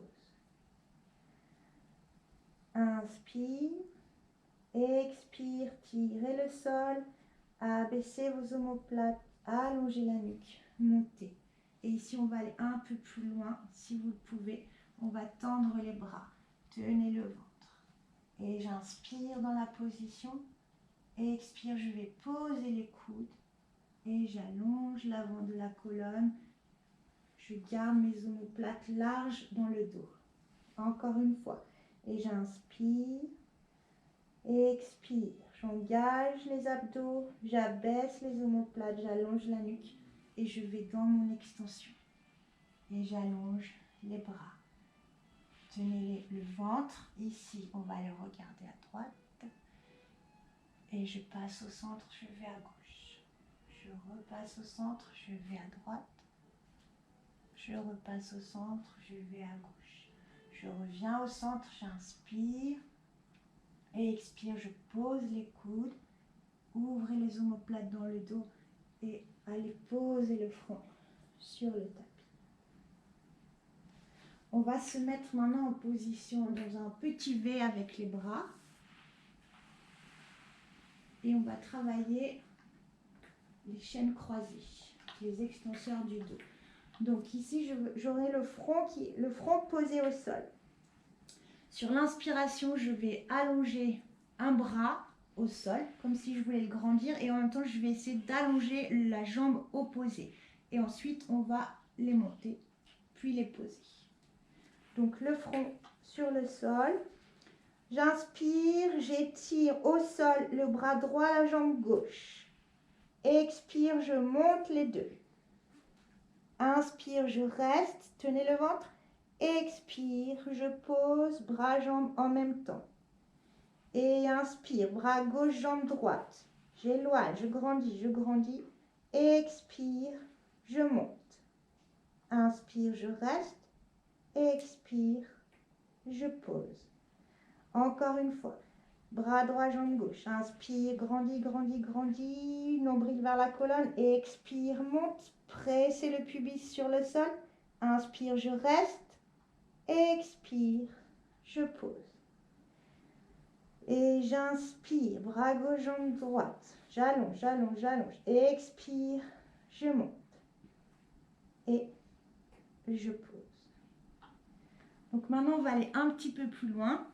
Inspire, expire, tirez le sol, abaissez vos omoplates, allongez la nuque, montez. Et ici, on va aller un peu plus loin, si vous le pouvez. On va tendre les bras, tenez le ventre. Et j'inspire dans la position. Expire, je vais poser les coudes. Et j'allonge l'avant de la colonne. Je garde mes omoplates larges dans le dos. Encore une fois. Et j'inspire. Expire. J'engage les abdos. J'abaisse les omoplates. J'allonge la nuque. Et je vais dans mon extension. Et j'allonge les bras. Tenez le ventre. Ici, on va le regarder à droite. Et je passe au centre, je vais à gauche. Je repasse au centre, je vais à droite. Je repasse au centre, je vais à gauche. Je reviens au centre, j'inspire. Et expire, je pose les coudes. Ouvrez les omoplates dans le dos. Et allez poser le front sur le tapis. On va se mettre maintenant en position dans un petit V avec les bras. Et on va travailler les chaînes croisées, les extenseurs du dos. Donc ici, j'aurai le front posé au sol. Sur l'inspiration, je vais allonger un bras au sol, comme si je voulais le grandir. Et en même temps, je vais essayer d'allonger la jambe opposée. Et ensuite, on va les monter, puis les poser. Donc le front sur le sol. J'inspire, j'étire au sol le bras droit, la jambe gauche. Expire, je monte les deux. Inspire, je reste, tenez le ventre. Expire, je pose, bras, jambes en même temps. Et inspire, bras gauche, jambe droite. J'éloigne, je grandis. Expire, je monte. Inspire, je reste. Expire, je pose. Encore une fois. Bras droit, jambe gauche. Inspire, grandis. Nombril vers la colonne. Expire, monte. Pressez le pubis sur le sol. Inspire, je reste. Expire, je pose. Et j'inspire, bras gauche, jambe droite. J'allonge. Expire, je monte. Et je pose. Donc maintenant, on va aller un petit peu plus loin.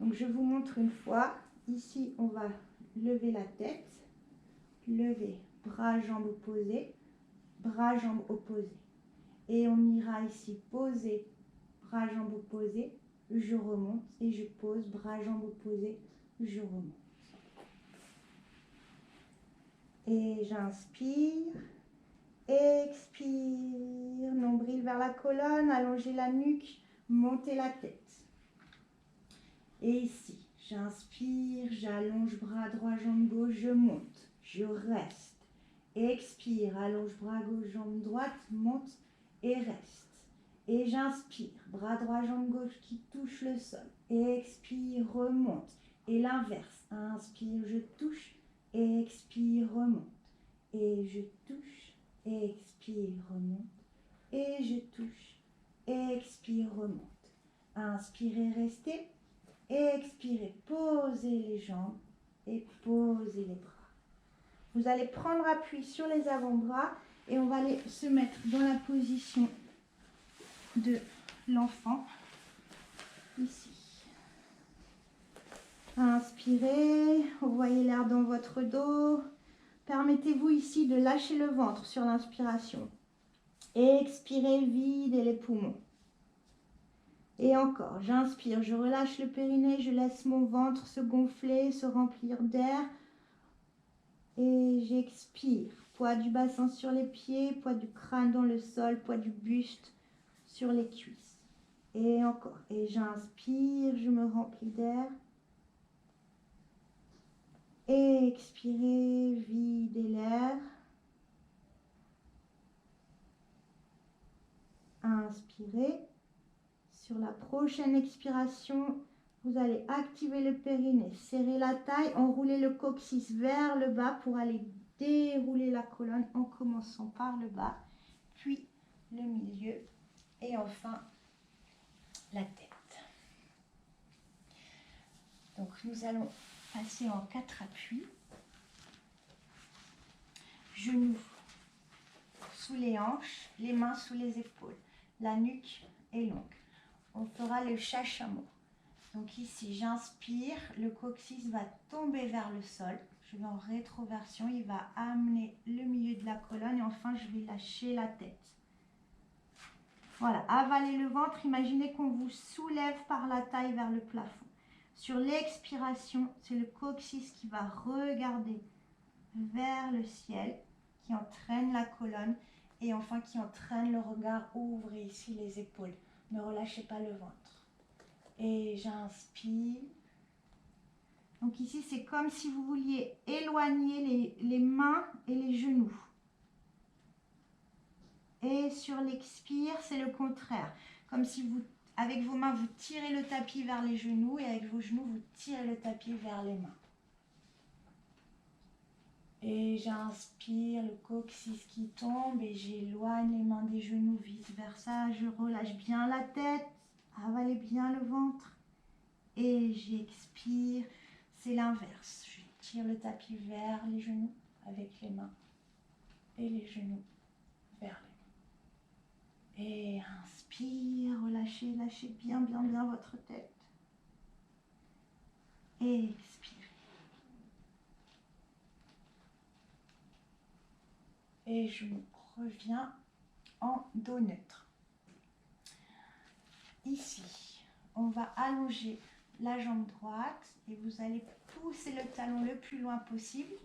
Donc je vous montre une fois. Ici, on va lever la tête. Lever, bras, jambes opposés. Bras, jambes opposés. Et on ira ici poser, bras, jambes opposés. Je remonte et je pose, bras, jambes opposés. Je remonte. Et j'inspire. Expire. Nombril vers la colonne. Allongez la nuque. Montez la tête. Et ici, j'inspire, j'allonge bras droit, jambe gauche, je monte, je reste. Expire, allonge bras gauche, jambe droite, monte et reste. Et j'inspire, bras droit, jambe gauche qui touche le sol. Expire, remonte. Et l'inverse, inspire, je touche, expire, remonte. Et je touche, expire, remonte. Et je touche, expire, remonte. Inspirez, restez. Expirez, posez les jambes et posez les bras. Vous allez prendre appui sur les avant-bras et on va aller se mettre dans la position de l'enfant, ici. Inspirez, vous voyez l'air dans votre dos. Permettez-vous ici de lâcher le ventre sur l'inspiration. Expirez, videz les poumons. Et encore, j'inspire, je relâche le périnée, je laisse mon ventre se gonfler, se remplir d'air. Et j'expire. Poids du bassin sur les pieds, poids du crâne dans le sol, poids du buste sur les cuisses. Et encore. Et j'inspire, je me remplis d'air. Expirez, videz l'air. Inspirez. Sur la prochaine expiration, vous allez activer le périnée, serrer la taille, enrouler le coccyx vers le bas pour aller dérouler la colonne en commençant par le bas, puis le milieu et enfin la tête. Donc nous allons passer en 4 appuis. Genoux sous les hanches, les mains sous les épaules. La nuque est longue. On fera le chachamois. Donc ici, j'inspire, le coccyx va tomber vers le sol. Je vais en rétroversion, il va amener le milieu de la colonne et enfin, je vais lâcher la tête. Voilà, avalez le ventre, imaginez qu'on vous soulève par la taille vers le plafond. Sur l'expiration, c'est le coccyx qui va regarder vers le ciel, qui entraîne la colonne et enfin qui entraîne le regard. Ouvrez ici les épaules, ne relâchez pas le ventre. Et j'inspire. Donc ici, c'est comme si vous vouliez éloigner les mains et les genoux. Et sur l'expire, c'est le contraire. Comme si vous, avec vos mains, vous tirez le tapis vers les genoux et avec vos genoux, vous tirez le tapis vers les mains. Et j'inspire, le coccyx qui tombe et j'éloigne les mains des genoux, vice versa. Je relâche bien la tête, avalez bien le ventre. Et j'expire, c'est l'inverse. Je tire le tapis vers les genoux avec les mains et les genoux vers les mains. Et inspire, relâchez, lâchez bien votre tête. Et expirez. Et je reviens en dos neutre. Ici, on va allonger la jambe droite et vous allez pousser le talon le plus loin possible.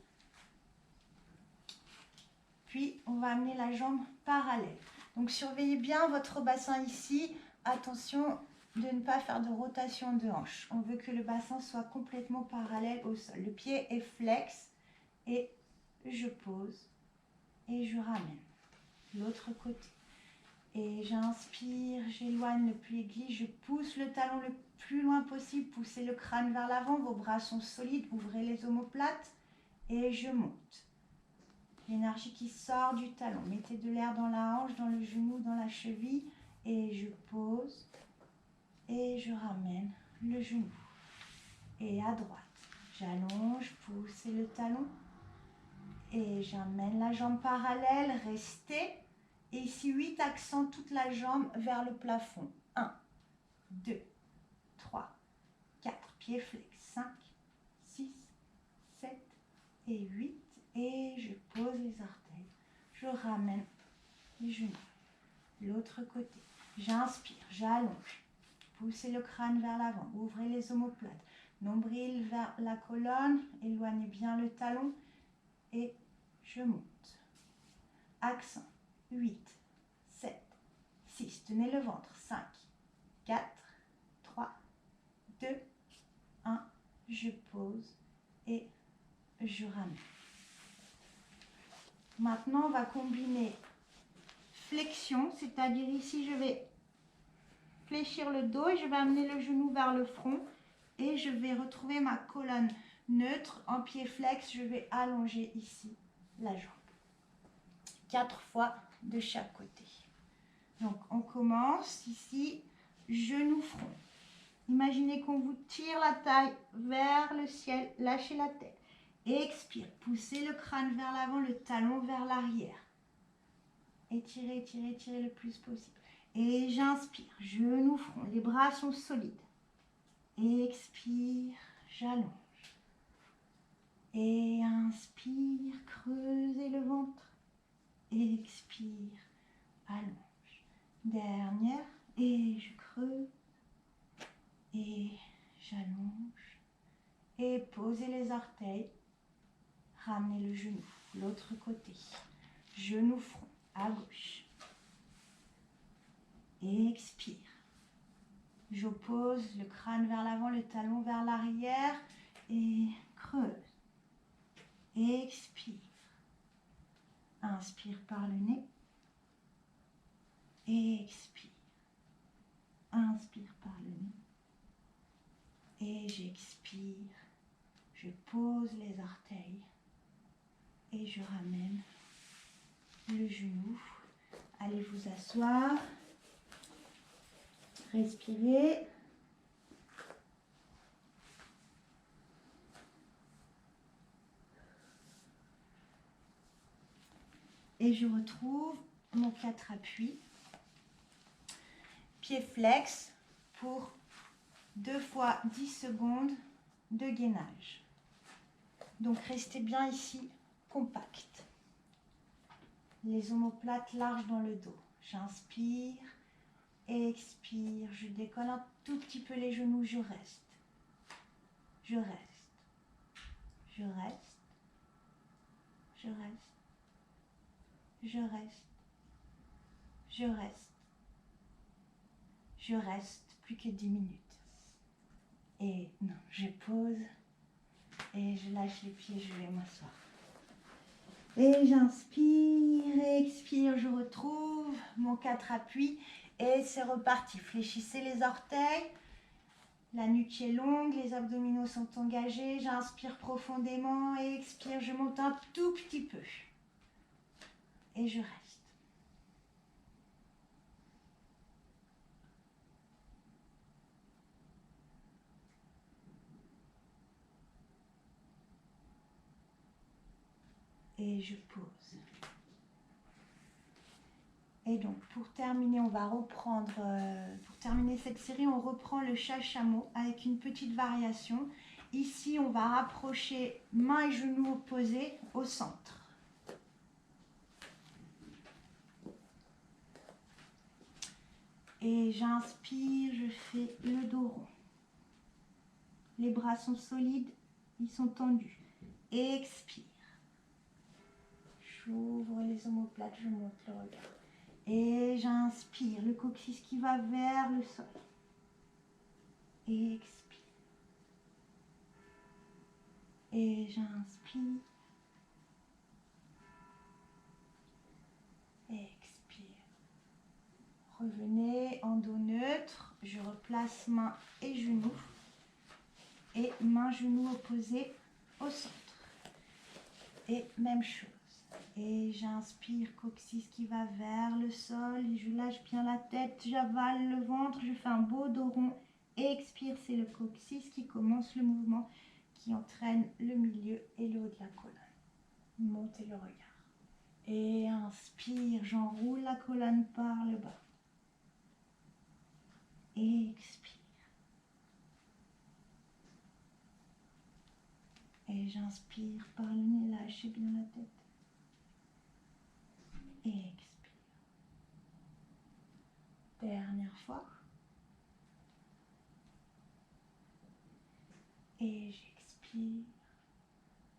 Puis, on va amener la jambe parallèle. Donc, surveillez bien votre bassin ici. Attention de ne pas faire de rotation de hanche. On veut que le bassin soit complètement parallèle au sol. Le pied est flex et je pose et je ramène. L'autre côté. Et j'inspire, j'éloigne le pli glisse, je pousse le talon le plus loin possible, poussez le crâne vers l'avant, vos bras sont solides, ouvrez les omoplates et je monte. L'énergie qui sort du talon, mettez de l'air dans la hanche, dans le genou, dans la cheville et je pose et je ramène le genou. Et à droite, j'allonge, poussez le talon et j'amène la jambe parallèle, restez. Et ici, 8 accents, toute la jambe vers le plafond. 1, 2, 3, 4, pieds flex. 5, 6, 7 et 8. Et je pose les orteils. Je ramène les genoux. L'autre côté. J'inspire, j'allonge. Poussez le crâne vers l'avant. Ouvrez les omoplates. Nombril vers la colonne. Éloignez bien le talon. Et je monte. Accent. 8, 7, 6, tenez le ventre, 5, 4, 3, 2, 1, je pose et je ramène. Maintenant, on va combiner flexion, c'est-à-dire ici, je vais fléchir le dos et je vais amener le genou vers le front et je vais retrouver ma colonne neutre. En pied flex, je vais allonger ici la jambe. 4 fois de chaque côté. Donc, on commence ici, genou front. Imaginez qu'on vous tire la taille vers le ciel, lâchez la tête. Expire, poussez le crâne vers l'avant, le talon vers l'arrière. Étirez, étirez, étirez le plus possible. Et j'inspire, genoux, front, les bras sont solides. Expire, j'allonge. Et inspire, creusez le ventre. Expire, allonge. Dernière, et je creuse. Et j'allonge. Et posez les orteils. Ramenez le genou, l'autre côté. Genou, front, à gauche. Expire. J'oppose le crâne vers l'avant, le talon vers l'arrière et creuse. Expire. Inspire par le nez. Expire. Inspire par le nez. Et j'expire. Je pose les orteils et je ramène le genou. Allez vous asseoir. Respirez. Et je retrouve mon 4 appuis. Pied flex pour 2 fois 10 secondes de gainage. Donc restez bien ici, compact. Les omoplates larges dans le dos. J'inspire, expire, je décolle un tout petit peu les genoux, je reste. Je reste. Je reste. Je reste. Je reste. Je reste. Je reste plus que 10 minutes. Et non, je pose et je lâche les pieds, je vais m'asseoir. Et j'inspire, expire, je retrouve mon 4 appuis et c'est reparti. Fléchissez les orteils, la nuque est longue, les abdominaux sont engagés. J'inspire profondément et expire, je monte un tout petit peu. Et je reste. Et je pose. Et donc, pour terminer, on va reprendre, pour terminer cette série, on reprend le chat-chameau avec une petite variation. Ici, on va rapprocher mains et genoux opposés au centre. Et j'inspire, je fais le dos rond. Les bras sont solides, ils sont tendus. Expire. J'ouvre les omoplates, je monte le regard. Et j'inspire, le coccyx qui va vers le sol. Expire. Et j'inspire. Expire. Revenez en dos neutre. Je replace mains et genoux. Et mains, genoux opposés au centre. Et même chose. Et j'inspire, coccyx qui va vers le sol. Je lâche bien la tête, j'avale le ventre, je fais un beau dos rond. Expire, c'est le coccyx qui commence le mouvement, qui entraîne le milieu et le haut de la colonne. Montez le regard. Et inspire, j'enroule la colonne par le bas. Expire. Et j'inspire par le nez, lâchez bien la tête. Et expire. Dernière fois. Et j'expire.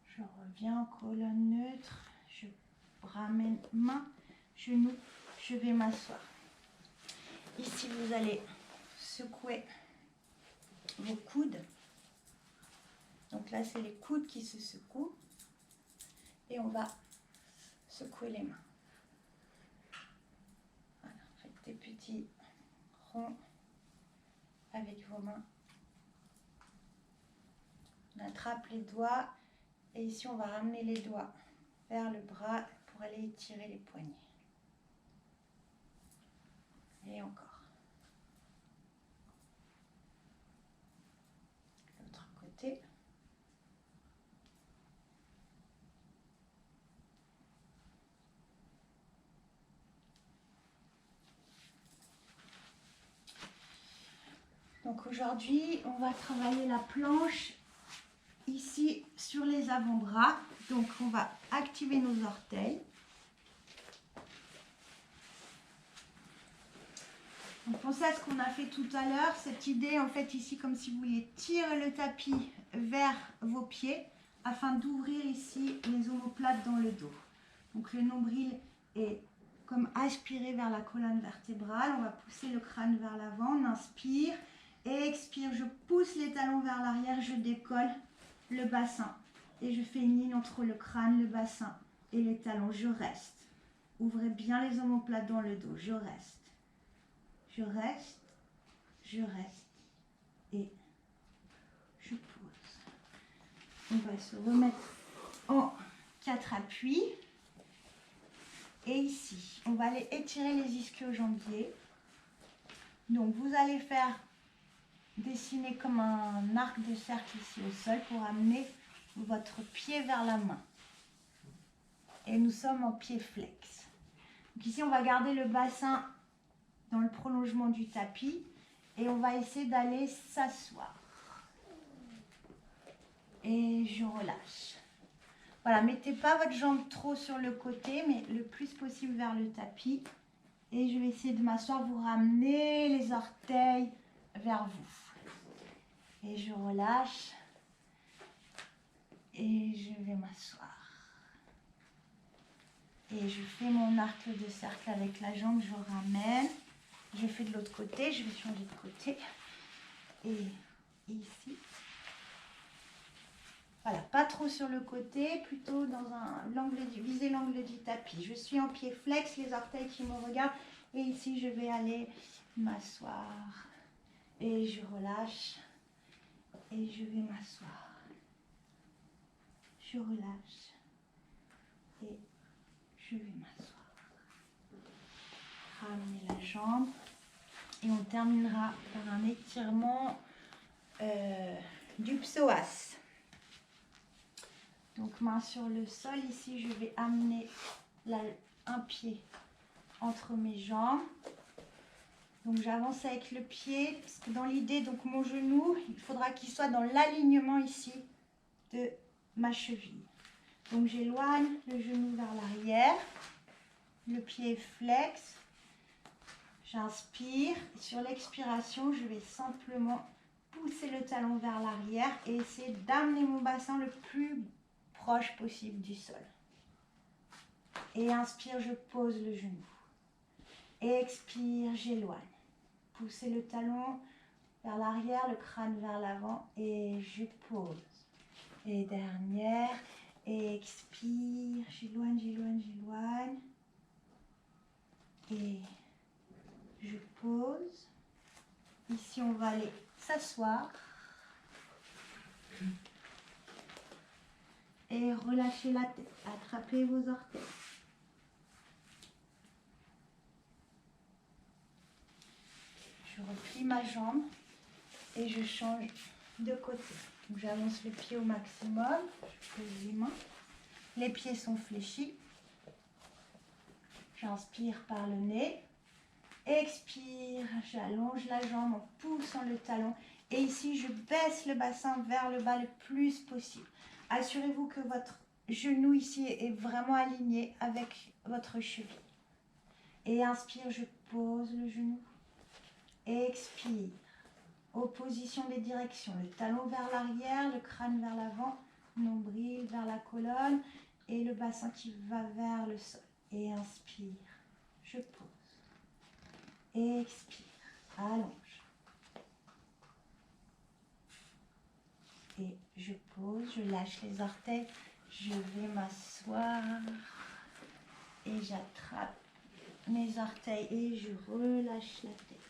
Je reviens en colonne neutre. Je ramène main, genou. Je vais m'asseoir. Ici, vous allez secouer vos coudes. Donc là, c'est les coudes qui se secouent. Et on va secouer les mains. Voilà, faites des petits ronds avec vos mains. On attrape les doigts et ici on va ramener les doigts vers le bras pour aller étirer les poignets. Et encore. L'autre côté. Donc aujourd'hui, on va travailler la planche ici sur les avant-bras. Donc on va activer nos orteils. Donc pensez à ce qu'on a fait tout à l'heure, cette idée en fait ici comme si vous vouliez tirer le tapis vers vos pieds afin d'ouvrir ici les omoplates dans le dos. Donc le nombril est comme aspiré vers la colonne vertébrale, on va pousser le crâne vers l'avant, on inspire, expire, je pousse les talons vers l'arrière, je décolle le bassin et je fais une ligne entre le crâne, le bassin et les talons, je reste. Ouvrez bien les omoplates dans le dos, je reste. Je reste et je pose. On va se remettre en 4 appuis. Et ici, on va aller étirer les ischio-jambiers. Donc, vous allez faire dessiner comme un arc de cercle ici au sol pour amener votre pied vers la main. Et nous sommes en pied flex. Donc ici, on va garder le bassin dans le prolongement du tapis et on va essayer d'aller s'asseoir. Et je relâche. Voilà, mettez pas votre jambe trop sur le côté, mais le plus possible vers le tapis. Et je vais essayer de m'asseoir, vous ramener les orteils vers vous. Et je relâche. Et je vais m'asseoir. Et je fais mon arc de cercle avec la jambe, je ramène. Je fais de l'autre côté, je vais changer de côté. Et ici. Voilà, pas trop sur le côté, plutôt dans viser l'angle du tapis. Je suis en pied flex, les orteils qui me regardent. Et ici, je vais aller m'asseoir. Et je relâche. Et je vais m'asseoir. Je relâche. Et je vais m'asseoir. Ramener la jambe. Et on terminera par un étirement du psoas. Donc main sur le sol, ici je vais amener un pied entre mes jambes. Donc j'avance avec le pied, parce que dans l'idée, donc mon genou, il faudra qu'il soit dans l'alignement ici de ma cheville. Donc j'éloigne le genou vers l'arrière, le pied est flex, j'inspire. Sur l'expiration, je vais simplement pousser le talon vers l'arrière et essayer d'amener mon bassin le plus proche possible du sol. Et inspire, je pose le genou. Expire, j'éloigne. Poussez le talon vers l'arrière, le crâne vers l'avant et je pose. Et dernière, expire, j'éloigne, j'éloigne, j'éloigne. Et je pose. Ici, on va aller s'asseoir. Et relâchez la tête, attrapez vos orteils. Je replie ma jambe et je change de côté. Donc j'avance le pied au maximum, je pose les mains. Les pieds sont fléchis. J'inspire par le nez. Expire, j'allonge la jambe en poussant le talon. Et ici, je baisse le bassin vers le bas le plus possible. Assurez-vous que votre genou ici est vraiment aligné avec votre cheville. Et inspire, je pose le genou. Expire. Opposition des directions. Le talon vers l'arrière, le crâne vers l'avant, nombril vers la colonne et le bassin qui va vers le sol. Et inspire, je pose. Expire, allonge. Et je pose, je lâche les orteils, je vais m'asseoir et j'attrape mes orteils et je relâche la tête.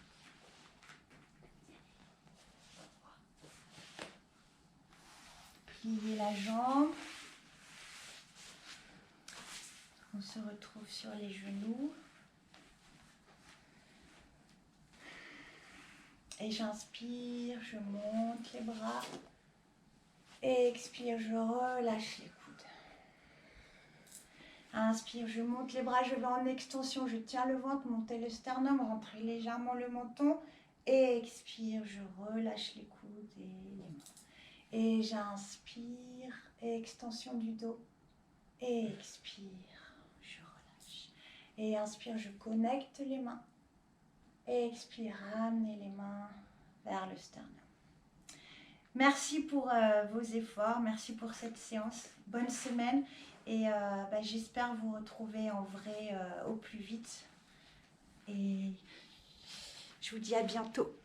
Pliez la jambe. On se retrouve sur les genoux. Et j'inspire, je monte les bras. Et expire, je relâche les coudes. Inspire, je monte les bras, je vais en extension, je tiens le ventre, montez le sternum, rentrez légèrement le menton. Expire, je relâche les coudes et les mains. Et j'inspire, extension du dos. Expire, je relâche. Et inspire, je connecte les mains. Expire, ramenez les mains vers le sternum. Merci pour vos efforts, merci pour cette séance. Bonne semaine et j'espère vous retrouver en vrai au plus vite. Et je vous dis à bientôt.